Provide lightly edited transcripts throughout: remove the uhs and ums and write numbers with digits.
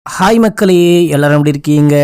Hi மக்களே, எல்லாரும் எப்படி இருக்கீங்க?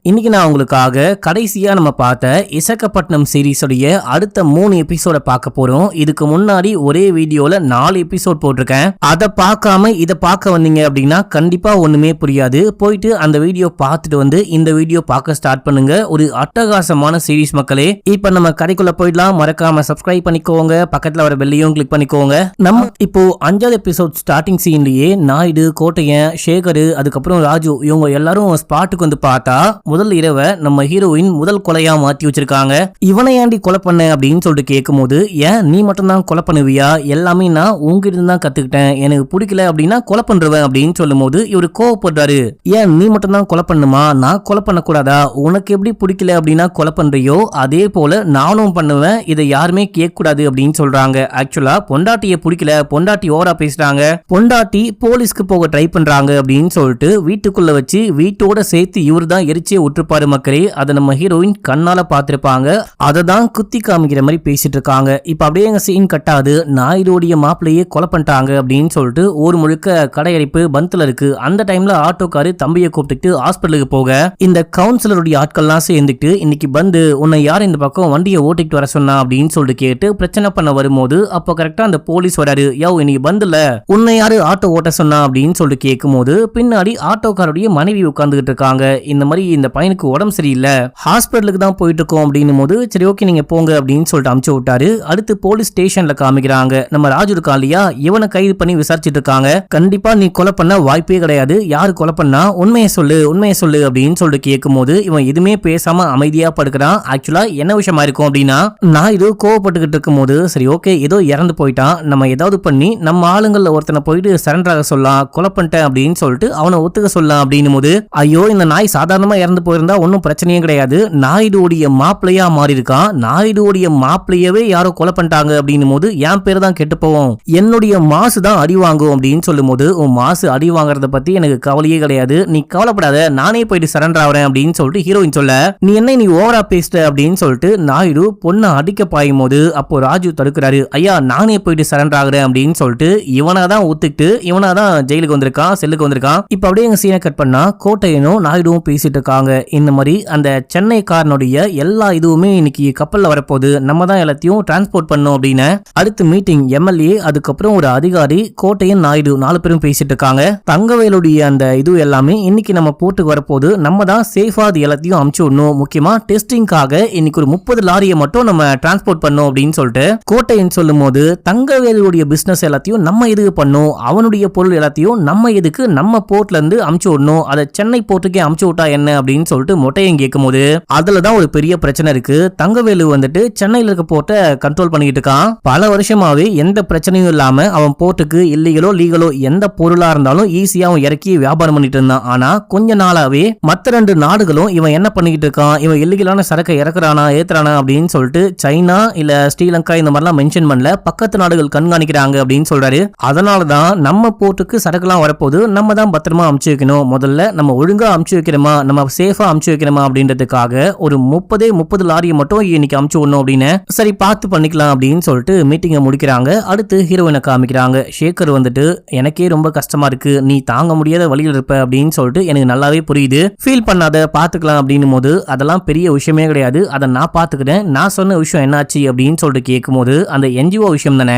இன்னைக்கு நான் உங்களுக்காக கடைசியா நம்ம பார்த்த இசக்கப்பட்டினம் சீரீஸோடைய அடுத்த 3 எபிசோட பார்க்க போறோம். இதுக்கு முன்னாடி ஒரே வீடியோல 4 எபிசோட் போட்டிருக்கேன். அதை பார்க்காம இதை பார்க்க வந்தீங்க அப்படின்னா கண்டிப்பா ஒண்ணுமே புரியாது. போயிட்டு அந்த வீடியோ பார்த்துட்டு வந்து இந்த வீடியோ பார்க்க ஸ்டார்ட் பண்ணுங்க. ஒரு அட்டகாசமான சீரீஸ் மக்களே. இப்ப நம்ம கதைக்குள்ள போயிடலாம். மறக்காம சப்ஸ்கிரைப் பண்ணிக்கோங்க, பக்கத்துல வர பெல்லையும் கிளிக் பண்ணிக்கோங்க. நம்ம இப்போ 5வது எபிசோட் ஸ்டார்டிங் சீன்லயே நாயுடு, கோட்டையன், சேகர், அதுக்கப்புறம் இவங்க எல்லாரும் ஸ்பாட்டுக்கு வந்து பார்த்தா முதல் இரவை நம்ம ஹீரோயின் முதல் கொலையா மாத்தி வச்சிருக்காங்க. இவனை ஏண்டி கொலை பண்ண அப்படின்னு சொல்லிட்டு கேட்கும் போது, ஏன் நீ மட்டும் தான் கொலை பண்ணுவியா? எல்லாமே நான் உங்ககிட்ட தான் கத்துக்கிட்டேன். எனக்கு பிடிக்கல அப்படின்னா கொலை பண்றவன் அப்படின்னு சொல்லும் போது இவரு கோவப்படுறாரு. ஏன் நீ மட்டும் தான் கொலை பண்ணுமா? நான் கொலை பண்ண கூடாதா? உனக்கு எப்படி பிடிக்கல அப்படின்னா கொலை பண்றியோ அதே போல நானும் பண்ணுவேன். இதை யாருமே கேட்க கூடாது அப்படின்னு சொல்றாங்க. ஆக்சுவலா பொண்டாட்டிய பிடிக்கல, பொண்டாட்டி ஓவரா பேசுறாங்க, பொண்டாட்டி போலீஸ்க்கு போக ட்ரை பண்றாங்க அப்படின்னு சொல்லிட்டு வீட்டுக்குள்ள வச்சு வீட்டோட சேர்த்து இவரு தான் எரிச்சே விட்டுருப்பாரு மக்களே. அதை நம்ம ஹீரோயின் கண்ணால பாத்திருப்பாங்க. அதை தான் குத்தி காமிக்கிற மாதிரி பேசிட்டு இருக்காங்க. இப்ப அப்படியே எங்க சீன் கட்டாது. நாயுடைய மாப்பிள்ளையே கொலை பண்ணிட்டாங்க அப்படின்னு சொல்லிட்டு ஊர் முழுக்க கடையடைப்பு பந்துல இருக்கு. அந்த டைம்ல ஆட்டோக்காரு தம்பியை கூப்பிட்டு ஹாஸ்பிட்டலுக்கு போக இந்த கவுன்சிலருடைய ஆட்கள்லாம் சேர்ந்துட்டு இன்னைக்கு பந்து, உன்னை யார் இந்த பக்கம் வண்டியை ஓட்டிட்டு வர சொன்னா அப்படின்னு சொல்லிட்டு கேட்டு பிரச்சனை பண்ண வரும்போது அப்போ கரெக்டா அந்த போலீஸ் வராரு. யோ இன்னைக்கு பந்துல உன்னை யாரு ஆட்டோ ஓட்ட சொன்னா அப்படின்னு சொல்லிட்டு கேட்கும் போது பின்னாடி ஆட்டோக்காருடைய மனைவி உட்கார்ந்துகிட்டு இருக்காங்க. இந்த மாதிரி இந்த பையனுக்கு உடம்பு சரியில்லை, ஹாஸ்பிட்டலுக்கு தான் போயிட்டு இருக்கோம் அப்படின்னும் போது சரி ஓகே நீங்க போங்க அப்படின்னு சொல்லிட்டு அனுப்பிச்சு விட்டாரு. அடுத்து போலீஸ் ஸ்டேஷன்ல காமிக்கிறாங்க. நம்ம ராஜு இருக்கா இல்லையா, இவனை கைது பண்ணி விசாரிச்சுட்டு இருக்காங்க. கண்டிப்பா நீ கொலை பண்ண வாய்ப்பே கிடையாது, யாரு கொலை பண்ணா உண்மையை சொல்லு, உண்மையை சொல்லு அப்படின்னு சொல்லிட்டு கேட்கும் போது இவன் எதுவுமே பேசாம அமைதியா படுக்கிறான். ஆக்சுவலா என்ன விஷயமா இருக்கும் அப்படின்னா, நான் இது கோவப்பட்டுக்கிட்டு இருக்கும் போது சரி ஓகே ஏதோ இறந்து போயிட்டான், நம்ம ஏதாவது பண்ணி நம்ம ஆளுங்கள்ல ஒருத்தனை போயிட்டு சரண்டராக சொல்லலாம், கொலை பண்ணிட்டேன் அப்படின்னு சொல்லிட்டு அவனை ஒத்துக்க சொல்லலாம் அப்படின்னு போது, ஐயோ இந்த நாய் சாதாரணமா இறந்து போயிருந்தா ஒன்னும் பிரச்சனையே கிடையாது, நாயுடைய மாப்பிள்ளையா மாறி இருக்கான், நாயுடைய மாப்பிள்ளையவே யாரோ கொலை பண்ணிட்டாங்க அப்படின்னும் போது என் பேர் தான் கெட்டு போவோம், என்னுடைய மாசு தான் அடி வாங்கும் அப்படின்னு சொல்லும் போது, உன் மாசு அடி வாங்குறத பத்தி எனக்கு கவலையே கிடையாது, நீ கவலைப்படாத, நானே போயிட்டு சரண்டர் ஆகிறேன் அப்படின்னு சொல்லிட்டு ஹீரோயின் சொல்ல, நீ என்ன நீ ஓவரா பேசிட்ட அப்படின்னு சொல்லிட்டு நாயுடு பொண்ணை அடிக்க பாயும் போது அப்போ ராஜு தடுக்கிறாரு. ஐயா நானே போயிட்டு சரண்டர் ஆகுறேன் அப்படின்னு சொல்லிட்டு இவனாதான் ஒத்துக்கிட்டு இவனாதான் ஜெயிலுக்கு வந்திருக்கான், செல்லுக்கு வந்திருக்கான். இப்ப அப்படியே எங்க சீனை கட் பண்ணா கோட்டையனும் நாயுடுவும் பேசிட்டு இருக்காங்க. இந்த மாதிரி அந்த சென்னைக்காரனுடைய எல்லா இதுவுமே இன்னைக்கு கப்பல்ல வரப்போகுது, நம்ம தான் எல்லாத்தையும் டிரான்ஸ்போர்ட் பண்ணோம் அப்படின்னு அடுத்து மீட்டிங் எம்எல்ஏ அதுக்கப்புறம் ஒரு அதிகாரி கோட்டையன் நாயுடு 4 பேரும் பேசிட்டு இருக்காங்க. தங்கவேலுடைய அந்த இது எல்லாமே இன்னைக்கு நம்ம போட்டுக்கு வரப்போகுது, நம்ம தான் சேஃபா அது எல்லாத்தையும் அமுச்சு விடணும், முக்கியமா டெஸ்டிங்காக இன்னைக்கு ஒரு 30 லாரியை மட்டும் நம்ம டிரான்ஸ்போர்ட் பண்ணோம் அப்படின்னு சொல்லிட்டு கோட்டையன் சொல்லும் போது, தங்கவேலுடைய பிசினஸ் எல்லாத்தையும் நம்ம எதுக்கு பண்ணும், அவனுடைய பொருள் எல்லாத்தையும் நம்ம எதுக்கு நம்ம போர்ட்ல இருந்து அமுச்சு விடணும், அதை சென்னை போர்ட்டுக்கே அமுச்சு விட்டா என்ன அப்படின்னு சொல்லிட்டு மொட்டையன் கேட்கும் போது அதுலதான் ஒரு பெரிய பிரச்சனை இருக்கு. தங்கவேலு வந்துட்டு சென்னையில இருக்க போர்ட்டை கண்ட்ரோல் பண்ணிட்டு இருக்கான். பல வருஷமாவே எந்த பிரச்சனையும் இல்லாம அவன் போர்ட்டுக்கு இல்லீகலோ லீகலோ எந்த பொருளா இருந்தாலும் ஈஸியா அவன் இறக்கி வியாபாரம் பண்ணிட்டு இருந்தான். ஆனா கொஞ்ச நாளாவே மத்த 2 நாடுகளும் இவன் என்ன பண்ணிக்கிட்டு இருக்கான், இவன் இல்லீகலான சரக்கை இறக்குறானா ஏத்துறானா அப்படின்னு சொல்லிட்டு சைனா இல்ல ஸ்ரீலங்கா இந்த மாதிரிலாம் மென்ஷன் பண்ணல, பக்கத்து நாடுகள் கண்காணிக்கிறாங்க அப்படின்னு சொல்றாரு. அதனாலதான் நம்ம போர்ட்டுக்கு சரக்குலாம் வரப்போது நம்ம தான் பத்திரமா அமுச்சு வைக்கணும், முதல்ல நம்ம ஒழுங்கா அமுச்சு வைக்கிறோமா, நம்ம சேஃபா அமுச்சு வைக்கிறோமா அப்படின்றதுக்காக ஒரு 30 லாரியை மட்டும் இன்னைக்கு அமுச்சு விடணும் அப்படின்னு சரி பார்த்து பண்ணிக்கலாம் அப்படின்னு சொல்லிட்டு மீட்டிங்கை முடிக்கிறாங்க. அடுத்து ஹீரோயினை காமிக்கிறாங்க. சேகர் வந்துட்டு எனக்கே ரொம்ப கஷ்டமா இருக்கு, நீ தாங்க முடியாத வழியில் இருப்ப அப்படின்னு சொல்லிட்டு எனக்கு நல்லாவே புரியுது, ஃபீல் பண்ணாத பாத்துக்கலாம் அப்படின்னும் போது அதெல்லாம் பெரிய விஷயமே கிடையாது, அதை நான் பாத்துக்கிறேன், நான் சொன்ன விஷயம் என்னாச்சு அப்படின்னு சொல்லிட்டு கேட்கும் போது அந்த என்ஜிஓ விஷயம் தானே,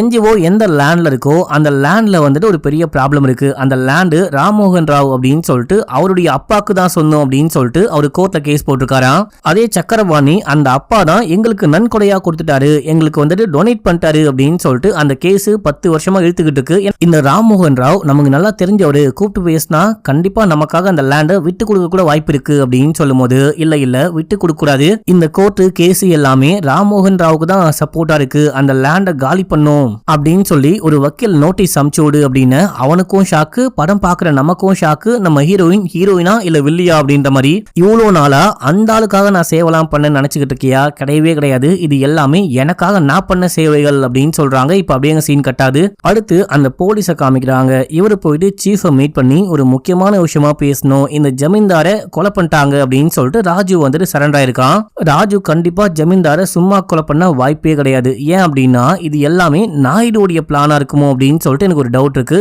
என்ஜிஓ எந்த லேண்ட்ல இருக்கோ அந்த லேண்ட்ல வந்துட்டு ஒரு பெரிய ப்ராப்ளம் இருக்கு, அந்த லேண்டு ராம்மோகன் ராவ் அப்படின்னு சொல்லிட்டு அவருடைய அப்பாக்கு தான் சொந்தம் அப்படின்னு சொல்லிட்டு அவரு கோர்ட்ல கேஸ் போட்டிருக்காராம். அதே சக்கரபாணி அந்த அப்பா தான் எங்களுக்கு நன்கொடையா கொடுத்துட்டாரு, எங்களுக்கு வந்துட்டு டொனேட் பண்ணிட்டாரு அப்படின்னு சொல்லிட்டு அந்த கேஸ் 10 வருஷமா இழுத்துக்கிட்டு இருக்கு. இந்த ராம்மோகன் ராவ் நமக்கு நல்லா தெரிஞ்சவரு, கூப்பிட்டு பேசினா கண்டிப்பா நமக்காக அந்த லேண்டை விட்டு கொடுக்க கூட வாய்ப்பு இருக்கு அப்படின்னு சொல்லும் போது இல்ல விட்டு கொடுக்க கூடாது, இந்த கோர்ட்டு கேஸ் எல்லாமே ராம்மோகன் ராவுக்கு தான் சப்போர்ட்டா இருக்கு, அந்த லேண்டை காலி பண்ணும் அப்படின்னு சொல்லி ஒரு வக்கீல் நோட்டீஸ் அனுப்பிச்சோடு அப்படின்னு அவனுக்கும் ஷாக்கு, படம் பாக்குற நமக்கும் ஷாக்கு, நம்ம ஹீரோயினா இல்ல வில்லியா அப்படின்ற மாதிரி இவ்வளவு நாளா அந்த ஆளுக்காக நான் சேவலாம் பண்ண நினைச்சுக்கிட்டு இருக்கியா, கிடையவே கிடையாது, இது எல்லாமே எனக்காக நான் பண்ண சேவைகள் அப்படின்னு சொல்றாங்க. இப்ப அப்படியே சீன் கட்டாது. அடுத்து அந்த போலீஸ காமிக்கிறாங்க. இவரு போயிட்டு சீஃபை மீட் பண்ணி ஒரு முக்கியமான விஷயமா பேசணும், இந்த ஜமீன்தார கொலை பண்ணிட்டாங்க அப்படின்னு சொல்லிட்டு ராஜு வந்துட்டு சரண்டர் ஆயிருக்கான். ராஜு கண்டிப்பா ஜமீன்தார சும்மா கொலை பண்ண வாய்ப்பே கிடையாது, ஏன் அப்படின்னா இது எல்லாமே நாயுடைய பிளானா இருக்குமோ அப்படின்னு சொல்லிட்டு எனக்கு ஒரு டவுட் இருக்கு.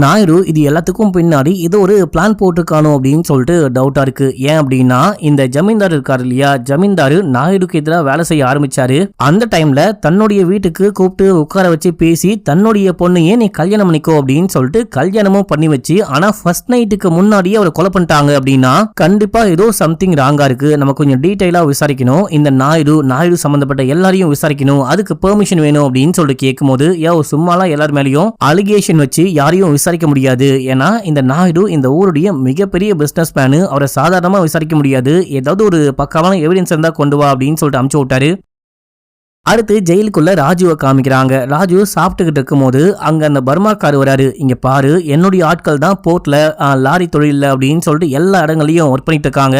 நாயுடு இது எல்லாத்துக்கும் பின்னாடி இது ஒரு பிளான் போட்டுருக்கானோ அப்படின்னு சொல்லிட்டு டவுட்டா இருக்கு. ஏன் அப்படின்னா இந்த ஜமீன்தார் இருக்காரு இல்லையா, ஜமீன்தாரு நாயுடுக்கு எதிராக வேலை செய்ய ஆரம்பிச்சாரு. அந்த டைம்ல தன்னுடைய வீட்டுக்கு கூப்பிட்டு உட்கார வச்சு பேசி தன்னுடைய பொண்ணையே நீ கல்யாணம் பண்ணிக்கோ அப்படின்னு சொல்லிட்டு கல்யாணமும் பண்ணி வச்சு, ஆனா ஃபர்ஸ்ட் நைட்டுக்கு முன்னாடியே அவரை கொலை பண்ணிட்டாங்க அப்படின்னா கண்டிப்பா ஏதோ சம்திங் ராங்கா இருக்கு. நம்ம கொஞ்சம் டீடைலா விசாரிக்கணும், இந்த நாயுடு சம்பந்தப்பட்ட எல்லாரையும் விசாரிக்கணும், அதுக்கு பெர்மிஷன் வேணும் அப்படின்னு சொல்லிட்டு கேட்கும்போது சும்மாலாம் எல்லார் மேலேயும் அலிகேஷன் வச்சு யாரையும் விசாரிக்க முடியாது. ஏன்னா இந்த நாயுடு இந்த ஊருடைய மிகப்பெரிய பிசினஸ் மேனு, அவரை சாதாரணமா விசாரிக்க முடியாது. ஏதாவது ஒரு பக்கமான எவிடன்ஸ் இருந்தா கொண்டு வா அப்படின்னு சொல்லிட்டு அனுப்பிச்சு விட்டாரு. அடுத்து ஜெயிலுக்குள்ள ராஜுவை காமிக்கிறாங்க. ராஜு சாப்பிட்டுக்கிட்டு இருக்கும் போது அங்க அந்த பர்மாக்கார் வராரு. இங்க பாரு, என்னுடைய ஆட்கள் தான் போர்ட்ல லாரி தொழில் அப்படின்னு சொல்லிட்டு எல்லா இடங்களையும் ஒர்க் பண்ணிட்டு இருக்காங்க.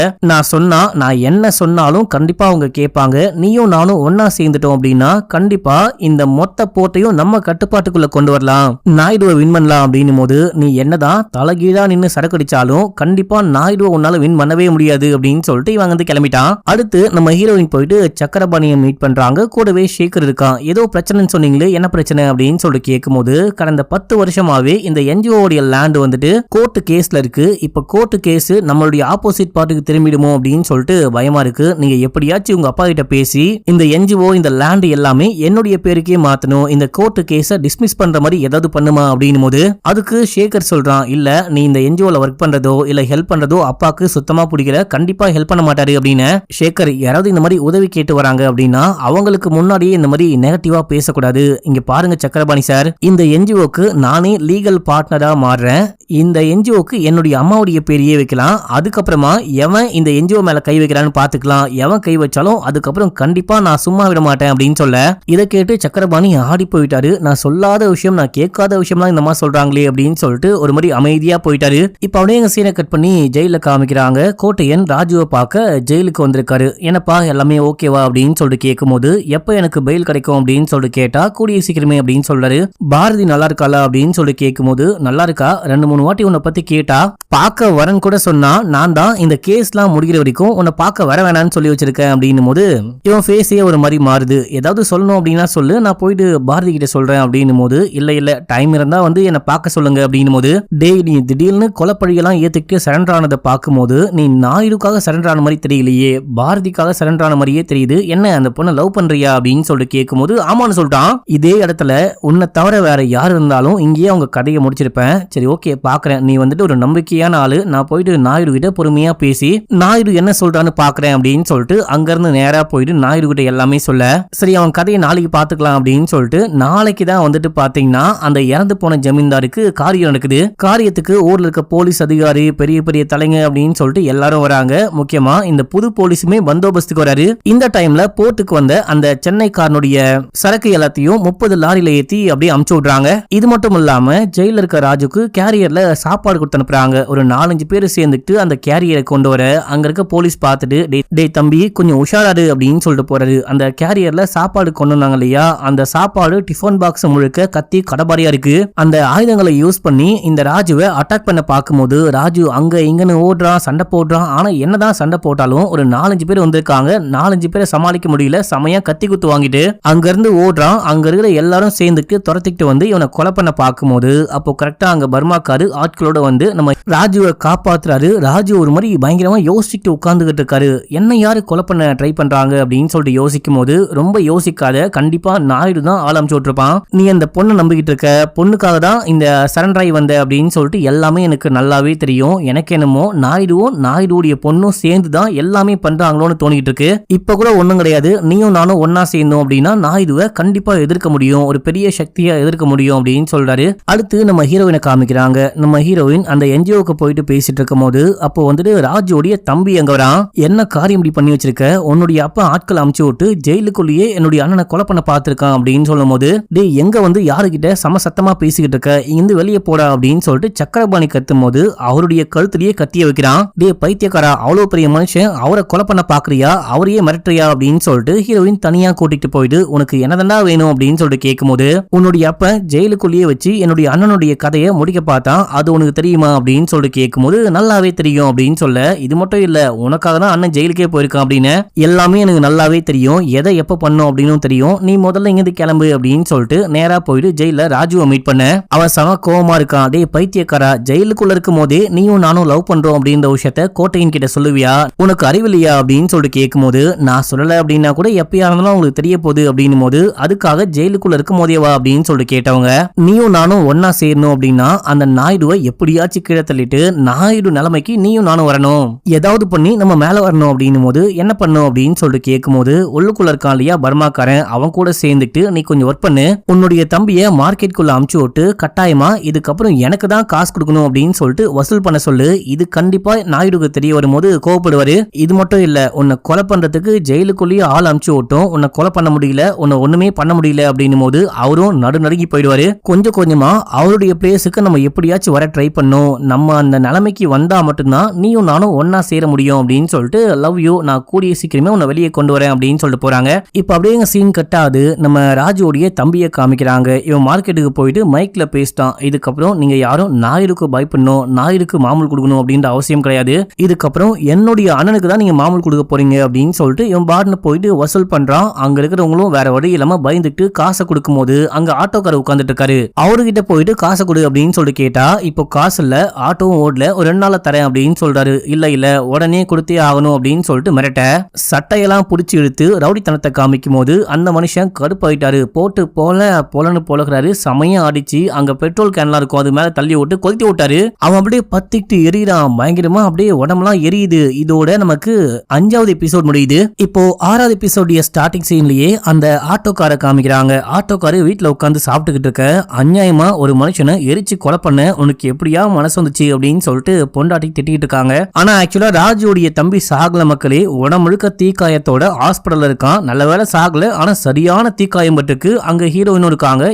நான் என்ன சொன்னாலும் கண்டிப்பா அவங்க கேட்பாங்க. நீயும் நானும் ஒன்னா சேர்ந்துட்டோம் அப்படின்னா கண்டிப்பா இந்த மொத்த போர்ட்டையும் நம்ம கட்டுப்பாட்டுக்குள்ள கொண்டு வரலாம், நாயுடுவை வின் பண்ணலாம் அப்படின்னும் போது, நீ என்னதான் தலைகீழா நின்று சரக்கடிச்சாலும் கண்டிப்பா நாயுடுவை உன்னால வின் பண்ணவே முடியாது அப்படின்னு சொல்லிட்டு இவங்க வந்து கிளம்பிட்டான். அடுத்து நம்ம ஹீரோயின் போயிட்டு சக்கரபாணியை மீட் பண்றாங்க. கூடவே ஷேகர் இருக்கான். ஏதோ பிரச்சனைன்னு சொன்னீங்களே, என்ன பிரச்சனை அப்படின்னு சொல்லிட்டு கேட்கும்போது, கடந்த 10 வருஷமாவே இந்த என்ஜிஓடைய லேண்ட் வந்துட்டு கோர்ட்டு கேஸ்ல இருக்கு. இப்ப கோர்ட்டு கேஸ் நம்மளுடைய ஆப்போசிட் பார்ட்டிக்கு திரும்பிடுமோ அப்படின்னு சொல்லிட்டு பயமா இருக்கு. நீங்க எப்படியாச்சும் உங்க அப்பா கிட்ட பேசி இந்த என்ஜிஓ இந்த லேண்ட் எல்லாமே என்னுடைய பேருக்கே மாத்தணும், இந்த கோர்ட்டு கேஸ டிஸ்மிஸ் பண்ற மாதிரி ஏதாவது பண்ணுமா அப்படின்னும் போது, அதுக்கு ஷேகர் சொல்றான், இல்ல நீ இந்த என்ஜிஓல ஒர்க் பண்றதோ இல்ல ஹெல்ப் பண்றதோ அப்பாக்கு சுத்தமா பிடிக்கல, கண்டிப்பா ஹெல்ப் பண்ண மாட்டாரு அப்படின்னு. ஷேகர் யாராவது இந்த மாதிரி உதவி கேட்டு வராங்க அப்படின்னா அவங்களுக்கு முன்னாடியே இந்த மாதிரி நெகட்டிவா பேசக்கூடாது. இங்க பாருங்க சக்கரபாணி சார், இந்த என்ஜிஓக்கு நானே லீகல் பார்ட்னரா மாறுறேன். இந்த என்ஜிஓக்கு என்னுடைய அம்மாவுடைய பேரையே வைக்கலாம். அதுக்கப்புறமா எவன் இந்த என்ஜிஓ மேல கை வைக்கிறான்னு பாத்துக்கலாம். எவன் கை வச்சாலும் அதுக்கப்புறம் கண்டிப்பா நான் சும்மா விட மாட்டேன் அப்படின்னு சொல்ல, இதை கேட்டு சக்கரபாணி ஆடி போயிட்டாரு. நான் சொல்லாத விஷயம், நான் கேட்காத விஷயம்லாம் இந்த மாதிரி சொல்றாங்களே அப்படின்னு சொல்லிட்டு ஒரு மாதிரி அமைதியா போயிட்டாரு. இப்ப அப்படியே எங்க சீனை கட் பண்ணி ஜெயில காமிக்கிறாங்க. கோட்டையன் ராஜுவை பார்க்க ஜெயிலுக்கு வந்திருக்காரு. என்னப்பா எல்லாமே ஓகேவா அப்படின்னு சொல்லிட்டு கேட்கும்போது, எப்ப எனக்கு பெயில் கிடைக்கும் அப்படின்னு சொல்லிட்டு கேட்டா கூடிய சீக்கிரமே அப்படின்னு சொல்றாரு. பாரதி நல்லா இருக்காளா அப்படின்னு சொல்லி கேட்கும்போது, நல்லா இருக்கா, 2-3 வாட்டி உன்னை பத்தி கேட்டா, பார்க்க வரன் கூட சொன்னா, நான் தான் இந்த கேஸ்லாம் முடிகிற வரைக்கும் உன்னை பார்க்க வர வேணான்னு சொல்லி வச்சிருக்கேன் அப்படின்னும் போது இவன் ஃபேஸே ஒரு மாதிரி மாறுது. ஏதாவது சொல்லணும் அப்படின்னா சொல்லு, நான் போயிட்டு பாரதி கிட்ட சொல்றேன் அப்படின்னும் போது, இல்ல டைம் இருந்தா வந்து என்னை பார்க்க சொல்லுங்க அப்படின்னும் போது, டேய் நீ திடீர்னு கொலைப்பழியெல்லாம் ஏத்துக்கிட்டு சரண்டர் ஆனதை பார்க்கும்போது நீ நாயுடுக்காக சரண்டர் ஆன மாதிரி தெரியலையே, பாரதிக்காக சரண்டர் ஆன மாதிரியே தெரியுது, என்ன அந்த பொண்ணை லவ் பண்றியா அப்படின்னு சொல்லிட்டு கேட்கும்போது ஆமான்னு சொல்லிட்டான். இதே இடத்துல உன்னை தவிர வேற யார் இருந்தாலும் இங்கேயே அவங்க கதையை முடிச்சிருப்பேன். சரி ஓகே பாக்குறேன், நீ வந்துட்டு ஒரு நம்பிக்கையான ஆளு, நான் போயிட்டு நாயுடு கிட்ட பொறுமையா பேசி நாயுடு என்ன சொல்றான்னு பாக்குறேன் அப்படின்னு சொல்லிட்டு அங்கிருந்து நேரா போயிட்டு நாயுடு கிட்ட எல்லாமே சொல்ல, சரி அவன் கதையை நாளைக்கு பாத்துக்கலாம் அப்படின்னு சொல்லிட்டு நாளைக்கு தான் வந்துட்டு பாத்தீங்கன்னா அந்த இறந்து போன ஜமீன்தாருக்கு காரியம் நடக்குது. காரியத்துக்கு ஊர்ல இருக்க போலீஸ் அதிகாரி பெரிய பெரிய தலைங்க அப்படின்னு சொல்லிட்டு எல்லாரும் வராங்க. முக்கியமா இந்த புது போலீஸுமே பந்தோபஸ்துக்கு வராரு. இந்த டைம்ல போர்ட்டுக்கு வந்த அந்த சென்னைக்காரனுடைய சரக்கு எல்லாத்தையும் 30 லாரியில ஏத்தி அப்படியே அமுச்சு விடுறாங்க. இது மட்டும் இல்லாம ஜெயில இருக்க ராஜுக்கு கேரியர்ல சாப்பாடு கொடுத்து அனுப்புறாங்க. ஒரு 4-5 பேர் சேர்ந்துட்டு அந்த கேரியரை கொண்டு வர அங்க இருக்க போலீஸ் பார்த்துட்டு, டேய் தம்பி கொஞ்சம் உஷாராடு அப்படின்னு சொல்லிட்டு போறாரு. அந்த கேரியர்ல சாப்பாடு கொண்டு வந்தாங்க இல்லையா, அந்த சாப்பாடு டிஃபன் பாக்ஸ் முழுக்க கத்தி கடபாரியா இருக்கு. அந்த ஆயுதங்களை யூஸ் பண்ணி இந்த ராஜுவை அட்டாக் பண்ண பார்க்கும்போது ராஜு அங்க இங்கன்னு ஓடுறான், சண்டை போடுறான். ஆனா என்னதான் சண்டை போட்டாலும் ஒரு 4-5 பேர் வந்திருக்காங்க, 4-5 பேரை சமாளிக்க முடியல. செமையா கத்தி குத்து வாங்கிட்டு அங்க இருந்து ஓடுறான். அங்க இருக்கிற எல்லாரும் சேர்ந்துட்டு துரத்திக்கிட்டு வந்து இவனை கொலை பண்ண பார்க்கும்போது அப்போ கரெக்டா அங்க பர்மாக்காரு ஆட்களோட வந்து நம்ம ராஜுவை காப்பாத்துறாரு. ராஜு ஒரு மாதிரி பயங்கரமா யோசிச்சுட்டு உட்கார்ந்துகிட்டு இருக்காரு. என்ன யாரு கொலை பண்ண ட்ரை பண்றாங்க அப்படின்னு சொல்லிட்டு யோசிக்கும் போது, ரொம்ப யோசிக்காத, கண்டிப்பா நாயுடு தான் ஆளமிச்சு விட்டுருப்பான். நீ அந்த பொண்ணை நம்பிக்கிட்டு இருக்க, பொண்ணுக்காக தான் இந்த சரண்டராய் வந்த அப்படின்னு சொல்லிட்டு எல்லாமே எனக்கு நல்லாவே தெரியும். எனக்கு என்னமோ நாயுடுடைய பொண்ணும் சேர்ந்து தான் எல்லாமே பண்றாங்களோன்னு தோணிட்டு இருக்கு. இப்ப கூட ஒண்ணும் கிடையாது, நீயும் நானும் ஒன்னா சேர்ந்தோம் அப்படின்னா நாயுடுவை கண்டிப்பா எதிர்க்க முடியும், ஒரு பெரிய சக்தியா எதிர்க்க முடியும் அப்படின்னு சொல்றாரு. அடுத்து நம்ம ஹீரோயினை காமிக்கிறாங்க. நம்ம ஹீரோயின் அந்த என்ஜிஓக்கு போயிட்டு பேசிட்டு இருக்கும் போது அப்போ வந்துட்டு ராஜுடைய தம்பி அங்க வரான். என்ன காரியம் இப்படி பண்ணி வச்சிருக்க, உன்னுடைய அப்பா ஆட்களை அமுச்சு விட்டு ஜெயிலுக்குள்ளேயே என்னுடைய அண்ணனை கொலை பண்ண பார்த்திருக்கான் அப்படின்னு சொல்லும் போது, டேய் எங்க வந்து யாருகிட்ட சமசத்தமா பேசிக்கிட்டு இருக்க, இங்கிருந்து வெளியே போடா அப்படின்னு சொல்லிட்டு சக்கரபாணி கத்தும் போது அவருடைய கழுத்திலேயே கத்திய வைக்கிறான். டே பைத்தியக்காரா, அவ்வளவு பெரிய மனுஷன், அவரை கொலை பண்ண பாக்குறியா, அவரையே மிரட்டுறியா அப்படின்னு சொல்லிட்டு ஹீரோயின் தனியா கூட்டிட்டு போயிட்டு உனக்கு என்னதாண்டா வேணும் அப்படின்னு சொல்லிட்டு கேட்கும்போது, உன்னுடைய அப்ப ஜெயிலுக்குள்ளேயே வச்சு என்னுடைய அண்ணனுடைய கதையை முடிக்க பார்த்தான், அது உனக்கு தெரியுமா அப்படின்னு சொல்லிட்டு கேட்கும்போது, நல்லாவே தெரியும் அப்படின்னு சொல்ல, இது மட்டும் இல்ல உனக்காக தான் அண்ணன் ஜெயிலுக்கே போயிருக்கான் அப்படின்னு எல்லாமே எனக்கு நல்லாவே தெரியும், எதை எப்ப பண்ணும் அப்படின்னு தெரியும், நீ முதல்ல இங்கிருந்து கிளம்பு அப்படின்னு சொல்லிட்டு நேரா போயிட்டு ஜெயில ராஜுவை மீட் பண்ண. அவன் சம கோவமா இருக்கான். டேய் பைத்தியக்காரா, ஜெயிலுக்குள்ள இருக்கும் போதே நீயும் நானும் லவ் பண்றோம் அப்படின்ற விஷயத்த கோட்டையின் கிட்ட சொல்லுவியா, உனக்கு அறிவில்லையா அப்படின்னு சொல்லிட்டு கேட்கும்போது, நான் சொல்லல அப்படின்னா கூட எப்பயா இருந்தாலும் உங்களுக்கு தெரிய போகுது அப்படின்னும் போது, அதுக்காக ஜெயிலுக்குள்ள இருக்கும் போதேவா அப்படின்னு சொல்லிட்டு கேட்டவங்க, நீயும் நானும் ஒன்னா சேரணும் அப்படின்னா அந்த நாயுடுவை எப்படியாச்சும் கீழே தள்ளிட்டு நாயுடு நிலைமைக்கு நீயும் நானும் வரணும், ஏதாவது பண்ணி நம்ம மேல வரணும் அப்படின்னும் போது, என்ன பண்ணும் அப்படின்னு சொல்லிட்டு கேட்கும்போது, உள்ளுக்குள்ள இருக்கான் இல்லையா பர்மாக்காரன், அவன் கூட சேர்ந்துட்டு நீ கொஞ்சம் ஒர்க் பண்ணு, உன்னுடைய தம்பிய மார்க்கெட்டுக்குள்ள அமுச்சு விட்டு கட்டாயமா இதுக்கப்புறம் எனக்கு தான் காசு கொடுக்கணும் அப்படின்னு சொல்லிட்டு வசூல் பண்ண சொல்லு, இது கண்டிப்பா நாயுடுக்கு தெரிய வரும்போது கோவப்படுவாரு. இது மட்டும் இல்ல, உன்னை கொலை பண்றதுக்கு ஜெயிலுக்குள்ளேயே ஆள் அமுச்சு விட்டோம், உன்னை கொலை பண்ண முடியல, உன்னை ஒண்ணுமே பண்ண முடியல அப்படின்னும் போது அவரும் நடுநடுங்கி போயிடுவாரு. கொஞ்சம் கொஞ்சமா அவருடைய பிளேஸுக்கு நம்ம எப்படியாச்சும் வர ட்ரை பண்ணோம், நம்ம அந்த நிலைமைக்கு வந்தா மட்டும்தான் நீயும் நானும் ஒன்னா சேர முடியும் அப்படின்னு சொல்லிட்டு, லவ் யூ, நான் கூடிய சீக்கிரமே உன்னை வெளியே கொண்டு வரேன் அப்படின்னு சொல்லிட்டு போறாங்க. இப்ப அப்படியே சீன் கட்டாது நம்ம ராஜுவோடைய தம்பியை காமிக்கிறாங்க. இவன் மார்க்கெட்டுக்கு போயிட்டு மைக்ல பேசிட்டான், இதுக்கப்புறம் நீங்க யாரும் நாயுடுக்கு பயப்படணும், நாயுடுக்கு மாமூல் கொடுக்கணும் அப்படின்ற அவசியம் கிடையாது, இதுக்கப்புறம் என்னுடைய அண்ணனுக்கு தான் நீங்க மாமூல் கொடுக்க போறீங்க அப்படின்னு சொல்லிட்டு இவன் பாட்னு போயிட்டு வசூல் பண்றான். அங்க இருக்கிறவங்களும் வேற வழி இல்லாம பயந்துட்டு காசை கொடுக்கும் போது அங்க ஆட்டோக்காரர் உட்கார்ந்துட்டு இருக்காரு. அவர்கிட்ட போயிட்டு காசை கொடு அப்படின்னு சொல்லிட்டு கேட்டா, இப்போ காசு இல்ல, ஆட்டோவும் ஓடல, ஒரு 2 நாள்ல தரேன் அப்படின்னு சொல்றாரு. இல்ல உடனே கொடுத்தே ஆகணும் அப்படின்னு சொல்லிட்டு மிரட்ட, சட்டையெல்லாம் புடிச்சு இழுத்து ரவுடித்தனத்தை காமிக்கும் போது அந்த மனுஷன் கடுப்பாயிட்டாரு. போட்டு போலன்னு போலகிறாரு, சமயம் அடிச்சு அங்க பெட்ரோல் கேன்லாம் இருக்கும் அது மேல தள்ளி விட்டு கொளுத்தி விட்டாரு. அவன் அப்படியே பத்திட்டு எரியறான், பயங்கரமா அப்படியே உடம்பெல்லாம் எரியுது. இதோட நமக்கு 5வது எபிசோட் முடியுது. இப்போ 6வது எபிசோடைய ஸ்டார்டிங் சீன்லயே அந்த ஆட்டோக்கார காமிக்கிறாங்க. ஆட்டோக்காரு வீட்டுல உட்காந்து சாப்பிட்டுக்கிட்டு இருக்க, அநியாயமா ஒரு மனுஷனை எரிச்சு கொலை பண்ண உனக்கு எப்படியா மனசு வந்துச்சு அப்படின்னு சொல்லிட்டு பொண்டாட்டி திட்டிட்டு இருக்காங்க. ஆனா ஆக்சுவலா ராஜுடைய தம்பி சாகல மக்களே, உடம்புழுக்க தீக்காயத்தோட ஹாஸ்பிடல்ல இருக்கான். நல்ல வேலை சாகல, ஆனா சரியான தீக்காயம் பட்டுக்கு. அங்க ஹீரோயினும் இருக்காங்க.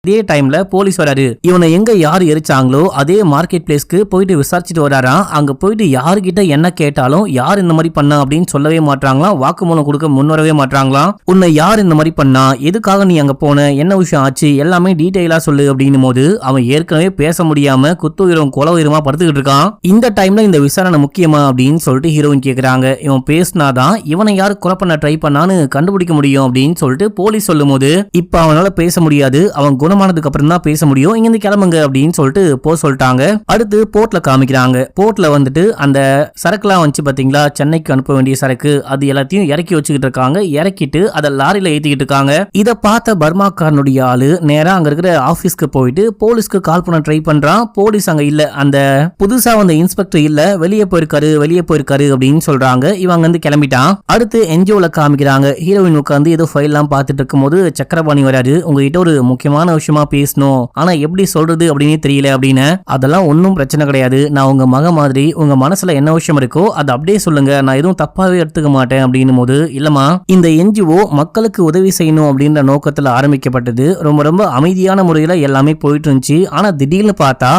இதே டைம்ல போலீஸ் வராரு. இவனை எங்க யார் எரிச்சாங்களோ அதே மார்க்கெட் பிளேஸ்க்கு போயிட்டு விசாரிச்சுட்டு வராராம். அங்க போயிட்டு யாருகிட்ட என்ன கேட்டாலும் யார் இந்த மாதிரி பண்ணா அப்படின்னு சொல்லவே மாட்டாங்களாம், வாக்குமூலம் கொடுக்க முன்வரவே மாட்டாங்களாம். உன்னை யார் இந்த மாதிரி பண்ணா, எதுக்காக நீ அங்க போன, என்ன விஷயம் ஆச்சு, எல்லாமே டீடைலா சொல்லு அப்படின்னும் போது அவன் ஏற்கனவே பேச முடியாம குத்துயிரும் கொலை உயிரமா படுத்துக்கிட்டு இருக்கான். இந்த டைம்ல இந்த விசாரணை முக்கியமா அப்படின்னு சொல்லிட்டு ஹீரோயின் கேக்குறாங்க. இவன் பேசினாதான் இவனை யாரு கொலை பண்ண ட்ரை பண்ணான்னு கண்டுபிடிக்க முடியும் அப்படின்னு சொல்லிட்டு போலீஸ் சொல்லும் போது, இப்ப அவனால பேச முடியாது, அவன் குணமானதுக்கு அப்புறம் தான் பேச முடியும், இங்க இருந்து கிளம்புங்க அப்படின்னு சொல்லிட்டு சொல்லிட்டாங்க. அடுத்து போர்ட்ல காமிக்கிறாங்க. போர்ட்ல வந்துட்டு அந்த சரக்குலாம் வந்துச்சு பாத்தீங்களா, சென்னைக்கு அனுப்ப வேண்டிய சரக்கு, அது எல்லாத்தையும் இறக்கி வச்சுக்கிட்டு இருக்காங்க. இறக்கிட்டு அதை லாரியில ஏத்திக்கிட்டு இருக்காங்க. இதை பார்த்த பர்மாக்காரனுடைய ஆளு நேரா அங்க இருக்கிற ஆபீஸ்க்கு போயிட்டு போலீஸ்க்கு கால் பண்ண ட்ரை பண்றான். போலீஸ் அங்க இல்ல, அந்த புதுசா வந்த இன்ஸ்பெக்டர் இல்ல, வெளியே போயிருக்காரு அப்படின்னு சொல்றாங்க. இவங்க வந்து கிளம்பிட்டான். அடுத்து என்ஜிஓல காமிக்கிறாங்க. ஹீரோயின் உட்காந்து ஏதோ ஃபைல் எல்லாம் பார்த்துட்டு இருக்கும் போது சக்கரபாணி வராரு. உங்ககிட்ட ஒரு முக்கியமான விஷயமா பேசணும், ஆனா எப்படி சொல்றது அப்படின்னு தெரியல அப்படின்னு. அதெல்லாம் ஒன்னும் பிரச்சனை கிடையாது, நான் உங்க மக மாதிரி, உங்க மனசுல என்ன விஷயம் இருக்கோ அதை அப்படியே சொல்லுங்க, நான் எதுவும் தப்பாவே எடுத்துக்க மாட்டேன் அப்படின்னும் போது, இல்லமா இந்த என்ஜிஓ மக்களுக்கு உதவி செய்யணும் அப்படின்ற நோக்கத்துல ஆரம்பிக்கப்பட்டது, ரொம்ப ரொம்ப அமைதியான முறையில எல்லாமே போயிட்டு இருந்துச்சு. ஆனா திடீர்னு பார்த்தா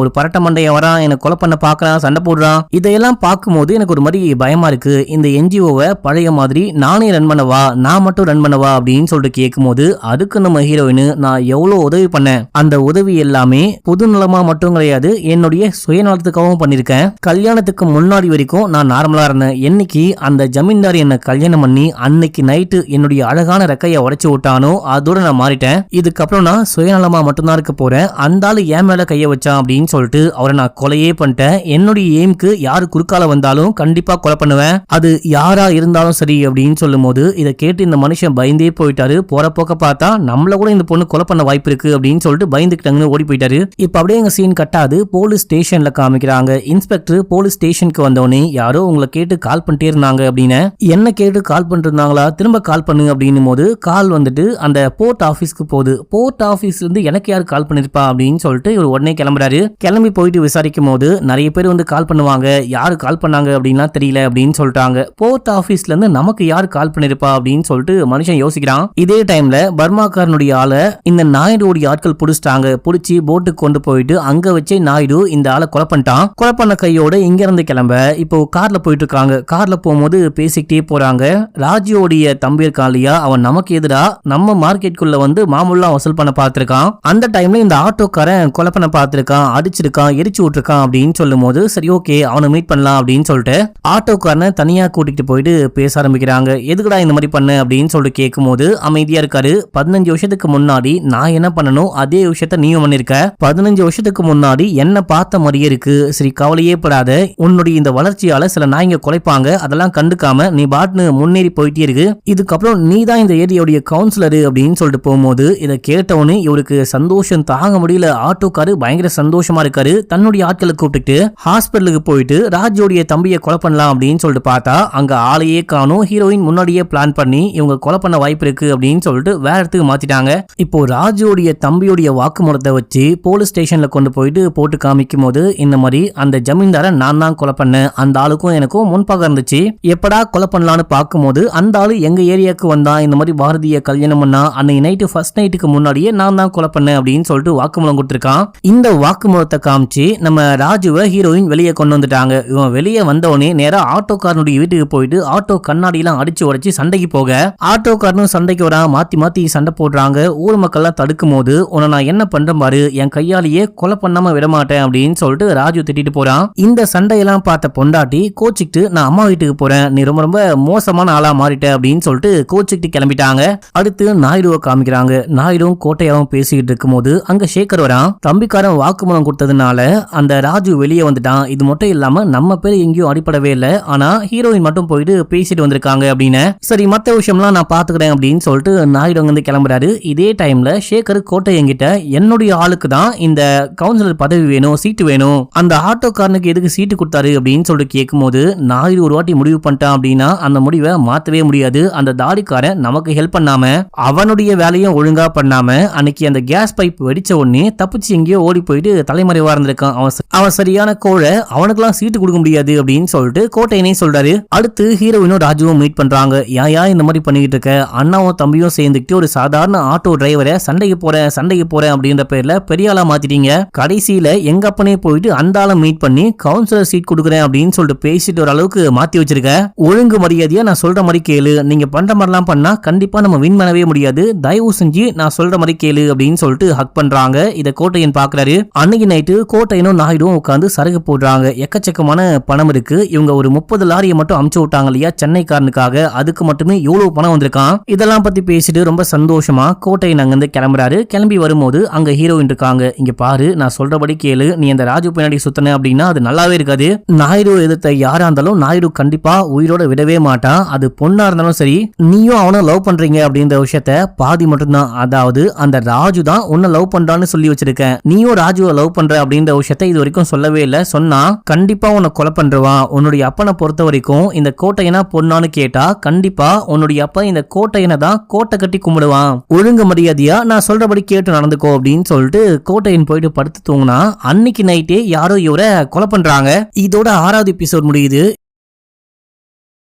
ஒரு பரட்ட மண்டைய வரான், எனக்கு கொலை பண்ண பாக்குறான், சண்டை போடுறான். இதையெல்லாம் பார்க்கும்போது எனக்கு ஒரு மாதிரி பயமா இருக்கு. இந்த என்ஜிஓவை பழைய மாதிரி நானே ரன் பண்ணவா, நான் மட்டும் ரன் பண்ணவா அப்படின்னு சொல்லிட்டு கேட்கும்போது, அதுக்கு நம்ம ஹீரோயின், நான் எவ்வளவு உதவி பண்ணேன், அந்த உதவி எல்லாமே பொது நலமா மட்டும் கிடையாது, என்னுடைய சுயநலத்துக்காகவும் பண்ணிருக்கேன். கல்யாணத்துக்கு முன்னாடி வரைக்கும் நான் நார்மலா இருந்தேன். என்னைக்கு அந்த ஜமீன்தார் என்ன கல்யாணம் பண்ணி அன்னைக்கு நைட்டு என்னுடைய அழகான ரெக்கைய உடைச்சு விட்டானோ அதோட நான் மாறிட்டேன். இதுக்கப்புறம் நான் சுயநலமா மட்டும்தான் இருக்க போறேன். அந்த ஆளு என் மேல கைய வச்சான் அப்படின்னு சொல்லிட்டு அவரை நான் கொலையே பண்ணிட்டேன். என்னுடைய எய்ம்க்கு யாரு குறுக்கால வந்தாலும் கண்டிப்பா கொலை பண்ணுவேன், அது யாரா இருந்தாலும் சரி அப்படின்னு சொல்லும் போது, இதை கேட்டு இந்த மனுஷன் பயந்தே போயிட்டாரு. போற போக்க பார்த்தா நம்மள கூட இந்த பொண்ணு கொலை பண்ண வாய்ப்பு இருக்கு அப்படின்னு சொல்லிட்டு பயந்துக்கிட்டாங்கன்னு ஓடி போயிட்டாரு. இப்ப அப்படியே எங்க சீன் கட்டாது போலீஸ் ஸ்டேஷன்ல காமிக்கிறாங்க. இன்ஸ்பெக்டர் போலீஸ் ஸ்டேஷனுக்கு வந்தோடனே யாரோ உங்களை கேட்டு கால் பண்ணிட்டே இருந்தாங்க அப்படின்னு. என்ன கேட்டு கால் பண்ணிட்டு இருந்தாங்களா, திரும்ப கால் பண்ணு அப்படின்னும் போது கால் வந்துட்டு அந்த போர்ட் ஆபீஸ்க்கு போகுது. போர்ட் ஆபீஸ்ல இருந்து எனக்கு யாரு கால் பண்ணிருப்பா அப்படின்னு சொல்லிட்டு இவர் உடனே கிளம்புறாரு. கிளம்பி போயிட்டு விசாரிக்கும் போது நிறைய பேர் வந்து கால் பண்ணுவாங்க, யாரு கால் பண்ணாங்க அப்படின்னா தெரியல அப்படின்னு சொல்லிட்டாங்க. போர்ட் ஆபீஸ்ல இருந்து நமக்கு யாரு கால் பண்ணிருப்பா அப்படின்னு சொல்லிட்டு மனுஷன் யோசிக்கிறான். இதே டைம்ல பர்மாக்காரனுடைய ஆளை இந்த நாயுடுடைய ஆட்கள் புடிச்சிட்டாங்க. புடிச்சு போட்டுக்கு கொண்டு போயிட்டு அங்க வச்சே நாயுடு இந்த ஆளை கொலை பண்ணிட்டான். கொலை பண்ண கையோட இங்க இருந்து கிளம்ப இப்போ கார்ல போயிட்டு இருக்காங்க. கார்ல போகும்போது பேசிக்கிட்டே போறாங்க. ராஜுவோடைய தம்பி இருக்கான் இல்லையா, அவன் நமக்கு எதிரா நம்ம மார்க்கெட்டுக்குள்ள வந்து மாமூலா வசூல் பண்ண பார்த்திருக்கான். அந்த டைம்ல இந்த ஆட்டோக்காரன் கொலை பண்ண பார்த்திருக்கான், அடிச்சிருக்கான், எரிச்சு விட்டுருக்கான் அப்படின்னு சொல்லும் போது சரி ஓகே அவனை மீட் பண்ணலாம் அப்படின்னு சொல்லிட்டு ஆட்டோக்காரனை தனியா கூட்டிட்டு போயிட்டு பேச ஆரம்பிக்கிறாங்க. எதுக்குடா இந்த மாதிரி பண்ண அப்படின்னு சொல்லிட்டு கேட்கும் போது அமைதியா இருக்காரு. 15 வருஷத்துக்கு முன்னாடி நான் என்ன பண்ணணும் அதே விஷயத்த நீயும் பண்ணிருக்க. 15 வருஷத்துக்கு முன்னாடி என்ன பார்த்த மாதிரியே இருக்கு. சரி கவலையே படாத, உன்னுடைய இந்த வளர்ச்சியால சில நாய்ங்க குலைப்பாங்க, அதெல்லாம் கண்டுக்காம நீ பாட்னு முன்னேறி போயிட்டே இருக்கு. இதுக்கப்புறம் நீ தான் இந்த ஏரியாவுடைய கவுன்சிலரு அப்படின்னு சொல்லிட்டு போகும்போது இதை கேட்டவனு இவருக்கு சந்தோஷம் தாங்க முடியல. ஆட்டோக்காரு பயங்கர சந்தோஷமா இருக்காரு. தன்னுடைய ஆட்களை கூப்பிட்டு ஹாஸ்பிட்டலுக்கு போயிட்டு ராஜோடைய தம்பியை கொலை பண்ணலாம் அப்படின்னு சொல்லிட்டு பார்த்தா அங்க ஆளையே காணும். ஹீரோயின் முன்னாடியே பிளான் பண்ணி இவங்க கொலை பண்ண வாய்ப்பு இருக்கு அப்படின்னு சொல்லிட்டு வேற இடத்துக்கு மாத்திட்டாங்க. இப்போ ராஜோடைய தம்பியோடைய வாக்குமூலத்தை வச்சு போலீஸ் ஸ்டேஷன்ல கொண்டு போயிட்டு போட்டு காமிக்கும் போது இந்த மாதிரி அந்த ஜமீன்தாரை நான் தான் கொலை பண்ணேன், அந்த ஆளுக்கும் எனக்கும் முன்பாக இருந்துச்சு, எப்படா கொலை பண்ணலான்னு பார்க்கும்போது அந்த ஆளு எங்க ஏரியாவுக்கு வந்தான், இந்த மாதிரி பாரதிய கல்யாணம் பண்ணா, அன்னைக்கு நைட்டு ஃபர்ஸ்ட் நைட்டுக்கு முன்னாடியே நான் தான் கொலை பண்ணேன் அப்படின்னு சொல்லிட்டு வாக்குமூலம் கொடுத்திருக்கான். இந்த வாக்குமூலத்தை காமிச்சு நம்ம ராஜுவை ஹீரோயின் வெளியே கொண்டு வந்துட்டாங்க. இவன் வெளியே வந்தவனே நேரா ஆட்டோக்காரனுடைய வீட்டுக்கு போயிட்டு ஆட்டோ கண்ணாடி எல்லாம் அடிச்சு உடைச்சு சண்டைக்கு போக ஆட்டோக்காரனும் சண்டைக்கு வரா, மாத்தி மாத்தி சண்டை போடுறாங்க. ஊர் மக்கள் எல்லாம் தடுக்கும் போது உன்னை நான் என்ன பண்றேன் பாரு, என் கையாலேயே கொலை பண்ணாம விட மாட்டேன் அப்படின்னு சொல்லிட்டு ராஜு திட்டிட்டு போறான். இந்த சண்டையெல்லாம் பார்த்த பொண்டாட்டி கோச்சிக்கிட்டு நான் அம்மா வீட்டுக்கு போறேன், நீ ரொம்ப ரொம்ப மோசமான ஆளா மாறிட்ட அப்படின்னு சொல்லிட்டு கோச்சிக்கிட்டு கிளம்பிட்டாங்க. அடுத்து நாயுடுவை காமிக்கிறாங்க. நாயுடும் கோட்டையாவும் பேசிக்கிட்டு இருக்கும் போது அங்க சேகர் வரான். தம்பிக்காரன் வாக்குமூலம் கொடுத்ததுனால அந்த ராஜு வெளியே வந்துட்டான். இது மட்டும் இல்லாம நம்ம பேர் எங்கேயும் அடிப்படவே இல்லை, ஆனா ஹீரோயின் மட்டும் போயிட்டு பேசிட்டு வந்திருக்காங்க அப்படின்னு. சரி மத்த விஷயம்லாம் நான் பாத்துக்கிறேன் அப்படின்னு சொல்லிட்டு நாயுடு வந்து கிளம்புறாரு. இதே டைம்ல சேகர் கோட்டை என்கிட்ட என்னுடைய ஆளுக்கு தான் இந்த கவுன்சிலர் பதவி வேணும், சீட்டு வேணும், அந்த ஆட்டோக்காரனுக்கு எதுக்கு சீட்டு கொடுத்தாரு அப்படின்னு சொல்லிட்டு கேட்கும் போது நாயுடு ஒரு வாட்டி முடிவு பண்ணிட்டான் அப்படின்னா அந்த முடிவை மாத்தவே முடியாது. அந்த தாடிக்காரன் நமக்கு ஹெல்ப் பண்ணாம அவனுடைய வேலையும் ஒழுங்கா பண்ணாம அன்னைக்கு அந்த கேஸ் பைப் வெடிச்ச உடனே தப்பிச்சு எங்கேயோ ஓடி போயிட்டு தலைமறைவா இருந்திருக்கான். அவன் சரியான கோழை, அவனுக்கெல்லாம் சீட்டு கொடுக்க முடியாது அப்படின்னு சொல்லிட்டு கோட்டையனே சொல்றாரு. அடுத்து ஹீரோயினும் ராஜுவும் மீட் பண்றாங்க. யா இந்த மாதிரி பண்ணிக்கிட்டு இருக்க, அண்ணாவும் தம்பியும் சேர்ந்துக்கிட்டு ஒரு சாதாரண ஆட்டோ டிரைவரை சண்டைக்கு போறேன் அப்படின்ற பேர்ல பெரிய ஆளா மாத்திட்டீங்க. கடைசியில எங்க அப்பனே போயிட்டு அந்த ஆளை மீட் பண்ணி கவுன்சிலர் சீட் கொடுக்குறேன் அப்படின்னு சொல்லிட்டு பேசிட்டு ஒரு அளவுக்கு மாத்தி வச்சிருக்க. ஒழுங்கு மரியாதையா நான் சொல்ற மாதிரி கேளு, நீங்க பண்ற மாதிரிலாம் பண்ணா கண்டிப்பா நம்ம வின் பண்ணவே முடியாது, தயவு செஞ்சு நான் சொல்ற மாதிரி கேளு அப்படின்னு சொல்லிட்டு ஹக் பண்றாங்க. இத கோட்டையன் பாக்குறாரு. அன்னைக்கு நைட்டு கோட்டையனும் நாயுடும் உட்காந்து சரகு போடுறாங்க. எக்கச்சக்கமான பணம் இருக்கு. இவங்க ஒரு 30 லாரியை மட்டும் அமுச்சு விட்டாங்க இல்லையா சென்னைக்காரனுக்காக, அதுக்கு மட்டுமே எவ்வளவு பணம் வந்திருக்கான். இதெல்லாம் பத்தி பேசிட்டு ரொம்ப சந்தோஷமா கோட்டையன் அங்கிருந்து கிளம்புறாரு. கிளம்பி வரும்போது அங்க ஹீரோயின் இருக்காங்க. இங்க பாரு நான் சொல்றபடி கேளு, நீ அந்த ராஜு பின்னாடி சுத்தன அப்படின்னா அது நல்லாவே இருக்காது. நாயுடு எதிர்த்த யாரா இருந்தாலும் நாயுடு கண்டிப்பா உயிரோட விடவே மாட்டான். அது பொண்ணா இருந்தாலும் சரி, நீயும் அவனை லவ் பண்றீங்க அப்படின்ற விஷயத்த பாதி மட்டும்தான், அதாவது அந்த ராஜு தான் உன்னை லவ் பண்றான்னு சொல்லி வச்சிருக்கேன், நீயும் ராஜுவை லவ் பண்ற அப்படின்ற விஷயத்த இது வரைக்கும் சொல்லவே இல்லை. சொன்னா கண்டிப்பா உன்னை கொலை பண்றவான். உன்னுடைய அப்பனை பொறுத்த வரைக்கும் இந்த கோட்டையனா பொண்ணான்னு கேட்டா கண்டிப்பா உன்னுடைய அப்பா இந்த கோட்டையனை தான் கோட்டை கட்டி கும்பிடுவான். ஒழுங்கு மரியாதையா நான் சொல்றபடி கேட்டு நடந்துக்கோ அப்படின்னு சொல்லிட்டு கோட்டையன் போயிட்டு படுத்து தூங்கினா அன்னைக்கு நைட்டே யாரோ இவரை கொலை பண்றாங்க. இதோட 6வது எபிசோட் முடியுது.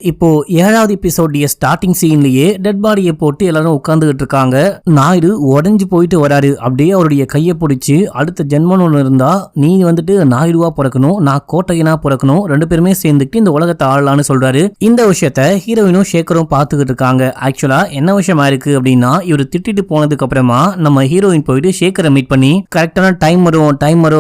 இப்போ 7வது எபிசோடைய ஸ்டார்டிங் சீன்லயே டெட் பாடியை போட்டு எல்லாரும் உட்கார்ந்துகிட்டு இருக்காங்க. நாயுடு உடஞ்சு போயிட்டு வராரு. அப்படியே அவருடைய கையை பிடிச்சி அடுத்த ஜென்மன் ஒன்று இருந்தா நீ வந்துட்டு நாயுடுவா பிறக்கணும், நான் கோட்டையனா பிறக்கணும், 2 பேருமே சேர்ந்துட்டு இந்த உலகத்தை ஆளலான்னு சொல்றாரு. இந்த விஷயத்த ஹீரோயினும் சேகரும் பார்த்துக்கிட்டு இருக்காங்க. ஆக்சுவலா என்ன விஷயமா இருக்கு அப்படின்னா, இவர் திட்டிட்டு போனதுக்கு அப்புறமா நம்ம ஹீரோயின் போயிட்டு சேகரை மீட் பண்ணி கரெக்டான டைம் வரும்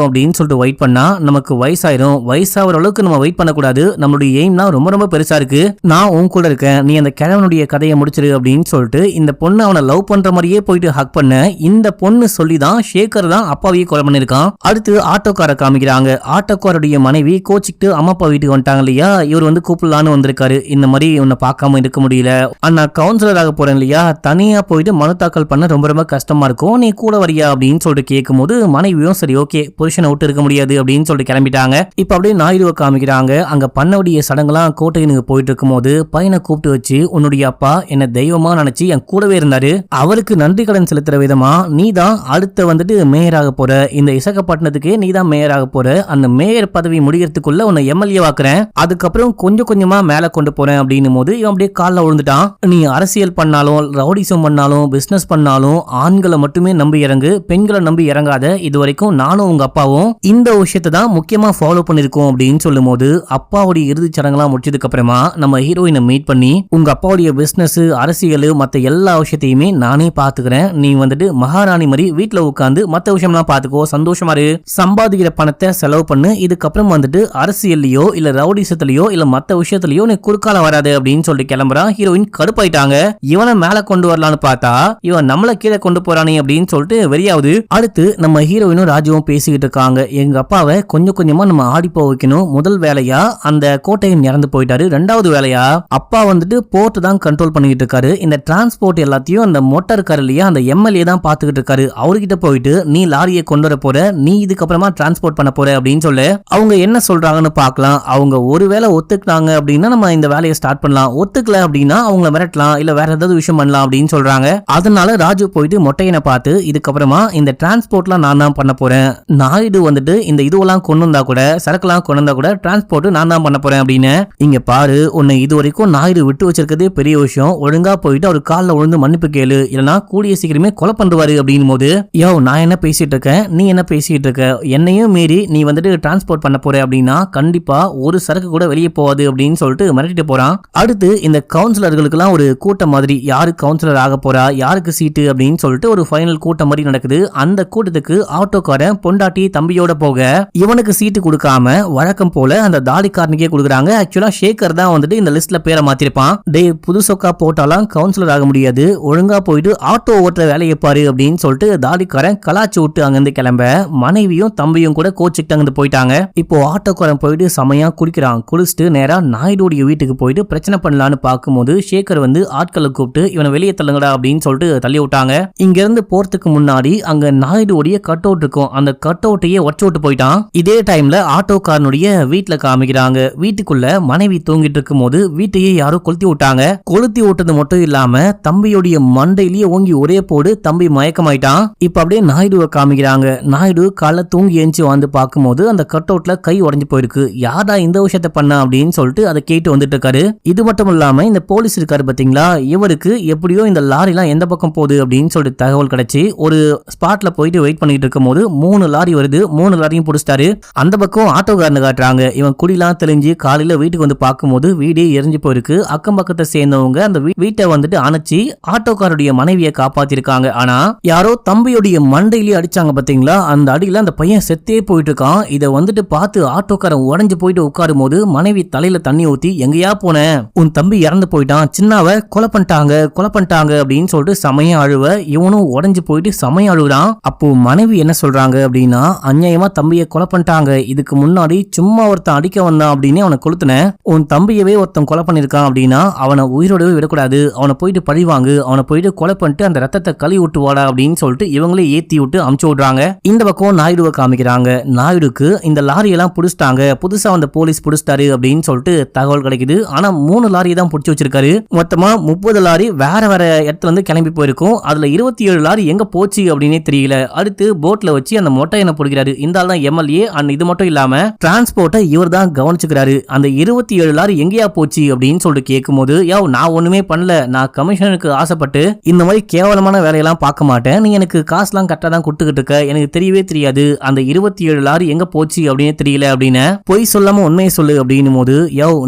அப்படின்னு சொல்லிட்டு வெயிட் பண்ணா நமக்கு வயசாயிரும். வயசாகிற அளவுக்கு நம்ம வெயிட் பண்ணக்கூடாது, நம்மளுடைய எய்ம்னா ரொம்ப ரொம்ப பெருசா இருக்கு, நான் உன் கூட இருக்கேன், நீ அந்த கிழவனுடைய கதையை முடிச்சிரு அப்படின்னு சொல்லிட்டு இந்த பொண்ணு அவனை லவ் பண்ற மாதிரியே போயிட்டு ஹக் பண்ண இந்த பொண்ணு சொல்லிதான் சேகர் தான் அப்பாவையே கொலை பண்ணிருக்கான். அடுத்து ஆட்டோக்கார காமிக்கிறாங்க. ஆட்டோக்காருடைய மனைவி கோச்சிக்கிட்டு அம்மா அப்பா வீட்டுக்கு வந்துட்டாங்க இல்லையா, இவர் வந்து கூப்பிடலான்னு வந்திருக்காரு. இந்த மாதிரி உன்னை பார்க்காம இருக்க முடியல, அண்ணா கவுன்சிலராக போறேன் இல்லையா, தனியா போயிட்டு மனு தாக்கல் பண்ண ரொம்ப ரொம்ப கஷ்டமா இருக்கும், நீ கூட வரியா அப்படின்னு சொல்லிட்டு கேட்கும் போது மனைவியும் சரி ஓகே புருஷனை விட்டு இருக்க முடியாது அப்படின்னு சொல்லிட்டு கிளம்பிட்டாங்க. இப்ப அப்படியே நாயுடுவை காமிக்கிறாங்க. அங்க பண்ண வேண்டிய சடங்குலாம் கோட்டையனுக்கு போயிட்டு இருக்கும்போது பையனை கூப்பிட்டு வச்சு உன்னுடைய அப்பா என்ன தெய்வமா நினைச்சு என் கூடவே இருந்தாரு, அவருக்கு நன்றி கடன் செலுத்துற விதமா நீ தான் அடுத்த வந்துட்டு மேயராக போற, இந்த விசாகப்பட்டினத்துக்கே நீ தான் மேயராக போற, அந்த மேயர் பதவி முடிகிறதுக்குள்ள உன்னை எம்எல்ஏ வாக்குறேன், அதுக்கப்புறம் கொஞ்சம் கொஞ்சமா மேல கொண்டு போறேன் அப்படின்னும் போது இவன் அப்படியே காலில் விழுந்துட்டான். நீ அரசியல் பண்ணாலும் ரவுடிசம் பண்ணாலும் பிசினஸ் பண்ணாலும் ஆண்களை மட்டுமே நம்பி இறங்கு, பெண்களை நம்பி இறங்காத, இது வரைக்கும் நானும் உங்க அப்பாவும் இந்த விஷயத்தை தான் முக்கியமா ஃபாலோ பண்ணிருக்கோம் அப்படின்னு சொல்லும் போது அப்பாவுடைய இறுதி சடங்கெல்லாம் முடிச்சதுக்கு அப்புறமா நம்ம ஹீரோயினை மீட் பண்ணி உங்க அப்பாவுடைய பிசினஸ் அரசியல் மத்த எல்லா விஷயத்தையுமே நானே பாத்துக்கிறேன், நீ வந்துட்டு மகாராணி மாதிரி வீட்டுல உட்காந்து மத்த விஷயம்லாம் பாத்துக்கோ, சந்தோஷமா இரு, சம்பாதிக்கிற பணத்தை செலவு பண்ணு, இதுக்கப்புறம் வந்துட்டு அரசியல்லையோ இல்ல ரவுடிசத்திலயோ இல்ல மத்த விஷயத்திலயோ நீ குறுக்கால வராது அப்படின்னு சொல்லிட்டு கிளம்புறான். ஹீரோயின் கடுப்பாயிட்டாங்க. இவனை மேல கொண்டு வரலான்னு பார்த்தா இவன் நம்மள கீழே கொண்டு போறானே அப்படின்னு சொல்லிட்டு வெறியாவது. அடுத்து நம்ம ஹீரோயினும் ராஜுவும் பேசிக்கிட்டு இருக்காங்க. எங்க அப்பாவை கொஞ்சம் கொஞ்சமா நம்ம ஆடி போக வைக்கணும், முதல் வேலையா அந்த கோட்டையன் இறந்து போயிட்டாரு, ரெண்டாவது வேலையா அப்பா வந்துட்டு போர்ட் தான் கண்ட்ரோல் பண்ணிட்டு இருக்காரு, இந்த டிரான்ஸ்போர்ட் எல்லாத்தையும் அந்த மோட்டார் இருக்காரு இல்லையா அந்த எம்எல்ஏ தான் பாத்துக்கிட்டு இருக்காரு, அவர்கிட்ட போயிட்டு நீ லாரியை கொண்டு வர போற, நீ இதுக்கப்புறமா டிரான்ஸ்போர்ட் பண்ண போற அப்படின்னு சொல்ல அவங்க என்ன சொல்றாங்கன்னு பார்க்கலாம். அவங்க ஒருவேளை ஒத்துக்கிட்டாங்க அப்படின்னா நம்ம இந்த வேலையை ஸ்டார்ட் பண்ணலாம், ஒத்துக்கல அப்படின்னா அவங்கள மிரட்டலாம் இல்ல வேற ஏதாவது விஷயம் பண்ணலாம் அப்படின்னு சொல்றாங்க. அதனால ராஜு போயிட்டு மொட்டையனை பார்த்து இதுக்கப்புறமா இந்த டிரான்ஸ்போர்ட்லாம் நான் தான் பண்ண போறேன், நாயுடு வந்துட்டு இந்த இதுவெல்லாம் கொண்டு வந்தா கூட சரக்குலாம் கொண்டு வந்தா கூட டிரான்ஸ்போர்ட் நான் தான் பண்ண போறேன் அப்படின்னு. இங்க பாரு, உன்னை இது வரைக்கும் நாயுடு விட்டு வச்சிருக்கதே பெரிய விஷயம், ஒழுங்கா போயிட்டு அவர் காலில் விழுந்து மன்னிப்பு கேளு, இல்லனா கூடிய சீக்கிரமே கொலை பண்ணுவாரு அப்படின் போது யோ நான் என்ன பேசிட்டு இருக்கேன், நீ என்ன பேசிட்டு இருக்க, என்னையும் மீறி நீ வந்துட்டு டிரான்ஸ்போர்ட் பண்ண போற அப்படின்னா கண்டிப்பா ஒரு சரக்கு கூட வெளியே போகாது அப்படின்னு சொல்லிட்டு மிரட்டிட்டு போறான். அடுத்து இந்த கவுன்சிலர்களுக்கெல்லாம் ஒரு கூட்டம் மாதிரி, யாரு கவுன்சிலர் ஆக போறா, யாருக்கு சீட்டு அப்படின்னு சொல்லிட்டு ஒரு ஃபைனல் கூட்டம் மாதிரி நடக்குது. அந்த கூட்டத்துக்கு ஆட்டோக்காரன் பொண்டாட்டி தம்பியோட போக இவனுக்கு சீட்டு கொடுக்காம வழக்கம் போல அந்த தாடிக்காரனுக்கே கொடுக்குறாங்க. ஆக்சுவலா ஷேகர் தான் வந்துட்டு இந்த லிஸ்ட்ல பேரை மாத்திருப்பான். டே புது சொக்கா போட்டாலாம் கவுன்சிலர் ஆக முடியாது, ஒழுங்கா போயிட்டு ஆட்டோ ஓட்டுற வேலையை பாரு அப்படின்னு சொல்லிட்டு தாடிக்காரன் கலாச்சு விட்டு அங்கிருந்து கிளம்ப மனைவியும் தம்பியும் கூட கோச்சுக்கிட்டு அங்கிருந்து போயிட்டாங்க. இப்போ ஆட்டோக்காரன் போயிட்டு செமையா குடிக்கிறான். குடிச்சிட்டு நேரா நாயுடைய வீட்டுக்கு போயிட்டு பிரச்சனை பண்ணலான்னு பார்க்கும்போது ஷேகர் வந்து ஆட்களை கூப்பிட்டு இவனை வெளியே தள்ளுங்கடா அப்படின்னு சொல்லிட்டு தள்ளி விட்டாங்க. இங்க இருந்து போறதுக்கு முன்னாடி அங்க நாயுடைய கட் அவுட் இருக்கும், அந்த கட் அவுட்டையே உடச்சு விட்டு போயிட்டான். இதே டைம்ல ஆட்டோக்காரனுடைய வீட்டுல காமிக்கிறாங்க. வீட்டுக்குள்ள மனைவி தூங்கிட்டு இருக்கும் போது வீட்டையே யாரோ கொளுத்தி விட்டாங்க. கொளுத்தி விட்டது மட்டும் இல்லாம தம்பியுடைய மண்டையிலேயே ஓங்கி ஒரே போடு, தம்பி மயக்கமாயிட்டான். இப்ப அப்படியே நாயுடுவை காமிக்கிறாங்க. நாயுடு காலை தூங்கி ஏஞ்சி வந்து பார்க்கும்போது அந்த கட் அவுட்ல கை உடஞ்சு போயிருக்கு. யாரா இந்த விஷயத்த பண்ண அப்படின்னு சொல்லிட்டு அதை கேட்டு வந்துட்டு இருக்காரு. இது மட்டும் இல்லாம இந்த போலீஸ் இருக்காரு பாத்தீங்களா, இவருக்கு எப்படியோ இந்த லாரி எல்லாம் எந்த பக்கம் போகுது அப்படின்னு சொல்லிட்டு தகவல் கிடைச்சி ஒரு ஸ்பாட்ல போயிட்டு வெயிட் பண்ணிட்டு இருக்கும் போது 3 லாரி வருது, 3 லாரியும் புடிச்சிட்டாரு. அந்த பக்கம் ஆட்டோக்காரனு காட்டுறாங்க. இவன் குடிலாம் தெளிஞ்சு காலையில வீட்டுக்கு வந்து பார்க்கும்போது வீடே எரிஞ்சு போயிருக்கு. அக்கம் பக்கத்தை சேர்ந்தவங்க அந்த வீட்டை வந்துட்டு அணைச்சி ஆட்டோக்காரருடைய மனைவியை காப்பாத்திருக்காங்க. ஆனா யாரோ தம்பியுடைய மண்டையிலேயே அடிச்சாங்க பாத்தீங்களா, அந்த அடியில அந்த பையன் செத்தே போயிட்டு இருக்கான். இதை வந்துட்டு பார்த்து ஆட்டோக்காரன் உடஞ்சு போயிட்டு உட்காரும் போது மனைவி தலையில தண்ணி ஊத்தி எங்கயா போன, உன் தம்பி இறந்து போயிட்டான், சின்னாவை கொலை பண்ணிட்டாங்க அப்படின்னு சொல்லிட்டு சமயம் அழுவ இவனும் உடஞ்சு போயிட்டு சமயம் அழுகுறான். அப்போ மனைவி என்ன சொல்றாங்க அப்படின்னா, அநியாயமா தம்பியை கொலை பண்ணிட்டாங்க, இதுக்கு முன்னாடி சும்மா ஒருத்தன் அடிக்க வந்தான் அப்படின்னு அவனை கொளுத்துன, உன் தம்பியவே ஒருத்தன் கொலை பண்ணிருக்கான் அப்படின்னா அவனை உயிரோடவே விடக்கூடாது, அவனை போயிட்டு பழிவாங்கு, அவனை போயிட்டு கொலை பண்ணிட்டு அந்த ரத்தத்தை கழுவி விட்டு வாடா அப்படின்னு சொல்லிட்டு இவங்களே ஏத்தி விட்டு அமுச்சு விடுறாங்க. இந்த பக்கம் நாயுடுவை காமிக்கிறாங்க. நாயுடுக்கு இந்த லாரி எல்லாம் புடிச்சிட்டாங்க, புதுசா வந்த போலீஸ் புடிச்சிட்டாரு அப்படின்னு சொல்லிட்டு தகவல் கிடைக்குது. ஆனா 3 லாரி தான் புடிச்சு வச்சிருக்காரு. மொத்தமா 30 லாரி வேற வேற இடத்துல இருந்து கிளம்பி போயிருக்கும். அதுல 27 லாரி எங்க போச்சு அப்படின்னே தெரியல. அடுத்து போட்ல வச்சு அந்த மொட்டையனை பிடிக்கிறாரு. இந்த ஆள் தான் எம்எல்ஏ. அண்ட் இது மட்டும் இல்லாம டிரான்ஸ்போர்ட்டை இவர் தான் கவனிச்சுக்கிறாரு. அந்த 27 லாரி எங்கேயா போச்சு அப்படின்னு சொல்லிட்டு கேட்கும்போது, நான் ஒண்ணுமே பண்ணல, நான் கமிஷனருக்கு ஆசைப்பட்டு இந்த மாதிரி கேவலமான வேலையெல்லாம் பார்க்க மாட்டேன், நீ எனக்கு காசுலாம் கரெக்டா தான் கொடுத்துக்கிட்டு இருக்க, எனக்கு தெரியவே தெரியாது அந்த 27 லாரி எங்க போச்சு அப்படின்னு தெரியல அப்படின்னு பொய் சொல்லாம உண்மையை சொல்லு அப்படின்னும் போது,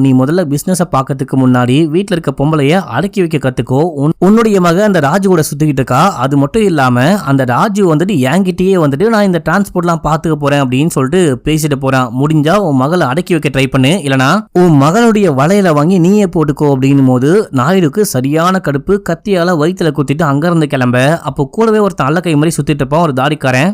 நீ முதல்ல பிசினஸ பாக்கிறதுக்கு முன்னாடி வீட்டுல இருக்க பொம்பளைய அடக்கி வைக்க கத்துக்கோ, உன்னுடைய மக அந்த ராஜு கூட சுத்திக்கிட்டு இருக்கா, அது மட்டும் இல்லாம அந்த ராஜு வந்துட்டு என்கிட்டயே வந்துட்டு நான் இந்த டிரான்ஸ்போர்ட்லாம் பாத்துக்க போறேன் அப்படின்னு சொல்லிட்டு பேசிட்டு போறான். முடிஞ்சா உன் மகளை அடக்கி வைக்க ட்ரை பண்ணு, இல்லனா உன் மகனுடைய வளையல வாங்கி நீயே போட்டுக்கோ அப்படின்னும் போது நாயுடுக்கு சரியான கடுப்பு. கத்தியால வயிற்றுல குத்திட்டு அங்க இருந்து கிளம்ப அப்போ கூடவே ஒருத்தன் அல்ல கை மாதிரி சுத்திட்டு இருப்பான் ஒரு தாடிக்காரன்.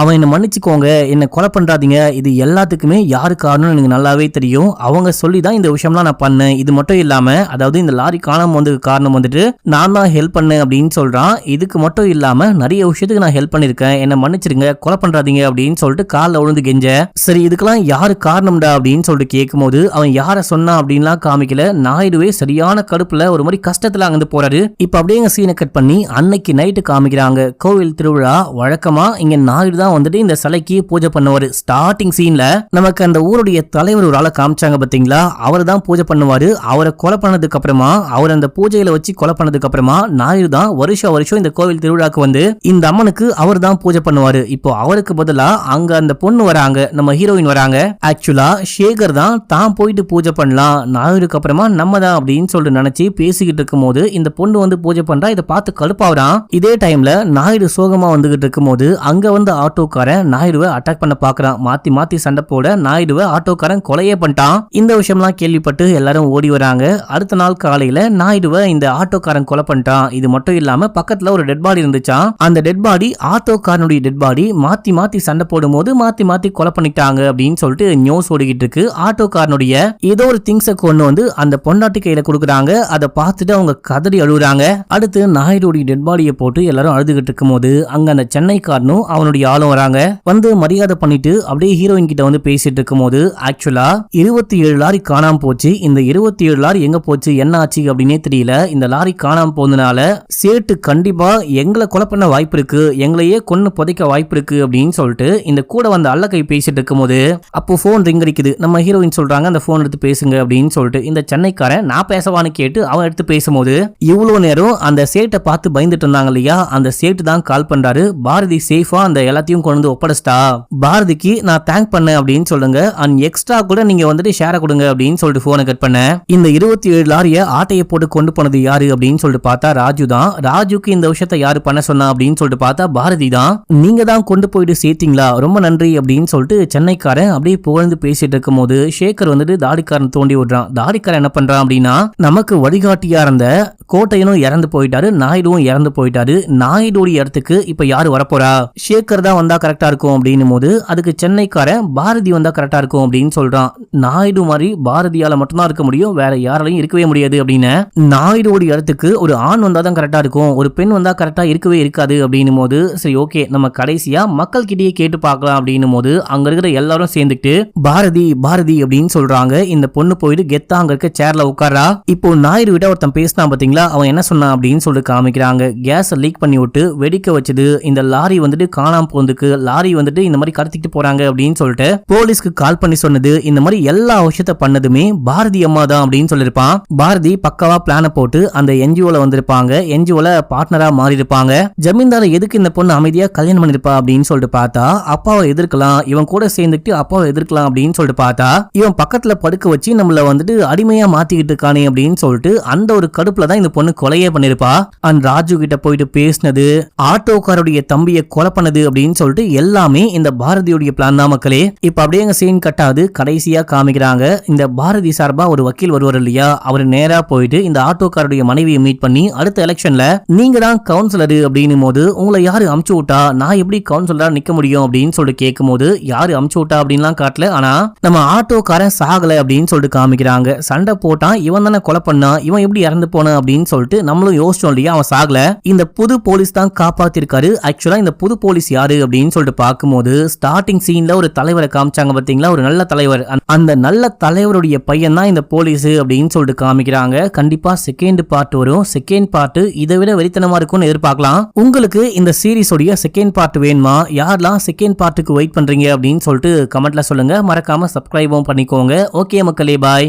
அவன் என்ன மன்னிச்சுக்கோங்க, என்ன கொலை பண்றாதீங்க, இது எல்லாத்துக்குமே யாரு காரணம்னு எனக்கு நல்லாவே தெரியும். அவங்க சொல்லி தான் இந்த விஷயம்லாம் நான் பண்ணேன். இது மட்டும் இல்லாம அதாவது இந்த லாரி காணாம வந்து காரணம் வந்துட்டு நான் தான் ஹெல்ப் பண்ணேன் அப்படின்னு சொல்றான். இதுக்கு மட்டும் இல்லாம நிறைய விஷயத்துக்கு நான் ஹெல்ப் பண்ணிருக்கேன், என்ன மன்னிச்சிருங்க, கொலை பண்றாதீங்க அப்படின்னு சொல்லிட்டு காலில் விழுந்து கெஞ்ச. சரி இதுக்கெல்லாம் யாரு காரணம்டா அப்படின்னு சொல்லிட்டு கேட்கும்போது அவன் யார சொன்னா அப்படின்லாம் காமிக்கல. நாயுடுவே சரியான கடுப்புல ஒரு மாதிரி கஷ்டத்துல அங்கிருந்து போறாரு. இப்ப அப்படியே சீனை கட் பண்ணி அன்னைக்கு நைட்டு காமிக்கிறாங்க. கோவில் திருவிழா. வழக்கமா இங்க நாயுடு தான் வந்துட்டு இந்த சிலைக்கு பூஜை பண்ணுவாரு. ஸ்டார்டிங் சீன்ல நமக்கு அந்த ஊருடைய தலைவர் ஒரு ஆளை காமிச்சாங்க பாத்தீங்களா, அவர் தான் பூஜை பண்ணுவாரு. அவரை கொலை பண்ணதுக்கு அப்புறமா, அவர் அந்த பூஜையில வச்சு கொலை பண்ணதுக்கு அப்புறமா நாயுடு தான் வருஷம் இந்த கோவில் திருவிழாக்கு வந்து இந்த அம்மனுக்கு அவர் தான் பூஜை பண்ணுவாரு. இப்போ அவருக்கு பதிலா அங்க அந்த பொண்ணு வராங்க, நம்ம ஹீரோயின் வராங்க. ஆக்சுவலா சேகர் தான் போயிட்டு பூஜை பண்ணலாம், நாயுடுக்கு அப்புறமா நம்ம தான் அப்படின்னு சொல்லிட்டு நினைச்சு பேசிக்கிட்டு இருக்கும் போது இந்த பொண்ணு வந்து பூஜை பண்றா. இதை பார்த்து கடுப்பாவறான். இதே டைம்ல நாயுடு சோகமா வந்துகிட்டு இருக்கும் போது அங்க வந்து ஆட்டோக்காரன் நாயுடுவை அட்டாக் பண்ண பாக்குறான். மாத்தி மாத்தி சண்டை போட நாயுடுவை ஆட்டோக்காரன் கொலையே பண்ணிட்டான். இந்த விஷயம்லாம் கேள்விப்பட்டு எல்லாரும் ஓடி வராங்க. அடுத்த நாள் காலையில நாயுடுவை இந்த ஆட்டோக்காரன் கொலை பண்ணிட்டான். இது மட்டும் இல்லாம பக்கத்துல ஒரு டெட் பாடி இருந்துச்சான். அந்த டெட் பாடி ஆட்டோக்காரனுடைய டெட் பாடி. மாத்தி மாத்தி சண்டை போடும் போது மாத்தி மாத்தி கொலை பண்ணிட்டாங்க அப்படின்னு சொல்லிட்டு நியூஸ் ஓடிக்கிட்டு இருக்கு. ஆட்டோக்காரனுடைய ஏதோ ஒரு திங்ஸை கொண்டு வந்து அந்த பொண்டாட்டி கையில கொடுக்குறாங்க. அதை பார்த்துட்டு அவங்க கதறி அழுகுறாங்க. அடுத்து நாயுடுடைய டெட் பாடியை போட்டு எல்லாரும் அழுதுகிட்டு இருக்கும் போது அங்க அந்த சென்னைக்காரனும் அவனுடைய ஆளும் வராங்க. வந்து மரியாதை பண்ணிட்டு அப்படியே ஹீரோயின் கிட்ட வந்து பேசிட்டு இருக்கும் போது ஆக்சுவலா 27 லாரி காணாம போச்சு. இந்த 27 லாரி எங்க போச்சு, என்ன ஆச்சு அப்படின்னே தெரியல. இந்த லாரி காணாம போனதுனால சேட்டு கண்டிப்பா எங்களை கொலை பண்ண வாய்ப்பு இருக்கு, எங்களையே கொன்னு புதைக்க வாய்ப்பு இருக்கு அப்படின்னு சொல்லிட்டு இந்த கூட வந்த அல்லக்கை பேசிட்டு இருக்கும் போது அப்போ போன் ரிங் அடிக்குது. நம்ம ஹீரோயின் சொல்றாங்க அந்த போன் எடுத்து பேசுங்க அப்படின்னு சொல்லிட்டு இந்த சென்னைக்காரன் நான் பேசவான்னு கேட்டு அவன் எடுத்து பேசும்போது இவ்வளவு நேரம் அந்த சேட்டை பார்த்து பயந்துட்டு இருந்தாங்க இல்லையா, அந்த சேட்டு தான் கால் பண்றாரு. பாரதி சேஃபா அந்த எல்லாத்தையும் கொண்டு ஒப்படைச்சிட்டா, பாரதிக்கு நான் தேங்க் பண்ணேன் அப்படின்னு சொல்லுங்க, அண்ட் எக்ஸ்ட்ரா கூட நீங்க வந்துட்டு ஷேரை கொடுங்க அப்படின்னு சொல்லிட்டு போனை கட் பண்ண. இந்த 27 லாரிய ஆட்டையை போட்டு கொண்டு போனது யாரு அப்படின்னு சொல்லிட்டு பார்த்தா ராஜு தான். ராஜுக்கு இந்த விஷயத்தை யாரு பண்ண சொன்னா அப்படின்னு சொல்லிட்டு பார்த்தா பாரதி தான். நீங்க தான் கொண்டு போயிட்டு சேர்த்தீங்களா, ரொம்ப நன்றி அப்படின்னு சொல்லிட்டு சென்னைக்காரன் அப்படியே புகழ்ந்து பேசிட்டு இருக்கும் போது சேகர் வந்துட்டு தாடிக்காரன் தோண்டி விடுறான். தாடிக்காரன் என்ன பண்றான் அப்படின்னா நமக்கு வழிகாட்டியா இருந்த கோட்டையனும் இறந்து போயிட்டாரு, நாயுடுவும் இறந்து போயிட்டாரு, நாயுடுடைய இடத்துக்கு இப்ப யாரு வரப்போறா, சேகர் தான் வந்தா கரெக்டா இருக்கும் அப்படின்னு போது அதுக்கு சென்னைக்காரன் பாரதி வந்தா கரெக்டா இருக்கும் அப்படின்னு சொல்றான். நாயுடு மாதிரி பாரதியால மட்டும்தான் இருக்க முடியும், வேற யாராலையும் இருக்கவே முடியாது அப்படின்னு. நாயுடுடைய இடத்துக்கு ஒரு ஆண் வந்தா தான் கரெக்டா இருக்கும், ஒரு பெண் வந்தா கரெக்டா இருக்கவே இருக்காது அப்படின்னு போது சரி ஓகே நம்ம கடைசியா மக்கள் கிட்டயே கேட்டு பார்க்கலாம் அப்படின்னு போது அங்க இருக்கிற எல்லாரும் சேர்ந்துட்டு பாரதி பாரதி அப்படின்னு சொல்றாங்க. இந்த பொண்ணு போயிட்டு கெத்தா அங்க இருக்க சேர்ல உட்காரா. இப்போ நாயுடு விட ஒருத்தன் பேசினா பாத்தீங்களா, அவன் என்ன சொன்னான் அப்படின்னு சொல்லிட்டு காமிக்கிறாங்க. கேஸ் லீக் பண்ணி விட்டு வெடிக்க வச்சது இந்த லாரி வந்துட்டு காணாம போனதுக்கு, லாரி வந்துட்டு இந்த மாதிரி கடத்திட்டு போறாங்க அப்படின்னு சொல்லிட்டு போலீஸ்க்கு கால் பண்ணி சொன்னது, இந்த மாதிரி எல்லா விஷயத்த பண்ணதுமே பாரதி அம்மா தான் அப்படின்னு சொல்லிருப்பான். பாரதி பக்காவா பிளான போட்டு அந்த என்ஜிஓல வந்திருப்பாங்க, என்ஜிஓல பார்ட்னரா மாறி இருப்பாங்க. ஜமீன்தார எதுக்கு இந்த பொண்ணு அமைதியா கல்யாணம் பண்ணிருப்பா அப்படின்னு சொல்லிட்டு பார்த்தா அப்பாவை எதிர்க்கலாம், இவன் கூட சேர்ந்துட்டு அப்பாவை எதிர்க்கலாம் அப்படின்னு சொல்லிட்டு பார்த்தா இவன் பக்கத்துல படுக்க வச்சு நம்மள வந்துட்டு அடிமையா மாத்திக்கிட்டு இருக்கானே அப்படின்னு சொல்லிட்டு அந்த ஒரு கடுப்புல தான் இந்த பொண்ணு கொலையே பண்ணிருப்பா. அண்ட் ராஜு கிட்ட போயிட்டு பேசினது, ஆட்டோக்காருடைய தம்பியை கொலை பண்ணது அப்படின்னு சொல்லிட்டு எல்லாமே இந்த பாரதியுடைய பிளான் தான் மக்களே. இப்ப அப்படியே சீன் கட்டாது கடைசியா காமிக்கிறாங்க. இந்த பாரதி சார்பா ஒரு வக்கீல் வருவார் இல்லையா, அவர் நேரா போயிட்டு இந்த ஆட்டோக்காருடைய மனைவியை மீட் பண்ணி அடுத்த எலெக்ஷன்ல நீங்க தான் கவுன்சிலர் அப்படின்னு போது உங்களை யாரு அமுச்சு விட்டா, நான் எப்படி கவுன்சிலரா நிக்க முடியும் அப்படின்னு சொல்லிட்டு கேட்கும் போது யாரு அமுச்சு விட்டா அப்படின்லாம் காட்டல, ஆனா நம்ம ஆட்டோக்காரன் சாகல அப்படின்னு சொல்லிட்டு காமிக்கிறாங்க. சண்டை போட்டான், இவன் தானே கொலை பண்ணா, இவன் எப்படி இறந்து போன அப்படின்னு சொல்லிட்டு நம்மளும் யோசிச்சோம் இல்லையா, அவன் சாகல, இந்த புது போலீஸ் தான் காப்பாத்திருக்காரு. ஆக்சுவலா இந்த புது போலீஸ் யாரு அப்படின்னு சொல்லிட்டு பார்க்கும்போது ஸ்டார்டிங் சீன்ல ஒரு தலைவரை காமிச்சாங்க பாத்தீங்களா, ஒரு நல்ல தலைவர், அந்த நல்ல தலைவருடைய பையன் தான் இந்த போலீஸ் அப்படின்னு சொல்லிட்டு காமிக்கிறாங்க. கண்டிப்பா செகண்ட் பார்ட் வரும். செகண்ட் பார்ட் இதை விட வெறித்தனமா இருக்கும்னு எதிர்பார்க்கலாம். உங்களுக்கு இந்த சீரிஸோடைய செகண்ட் பார்ட் வேணுமா, யாரெல்லாம் செகண்ட் பார்ட்டுக்கு வெயிட் பண்றீங்க அப்படின்னு சொல்லிட்டு கமெண்ட்ல சொல்லுங்க. மறக்காம சப்ஸ்கிரைபும் பண்ணிக்கோங்க. ஓகே மக்களே, பாய்.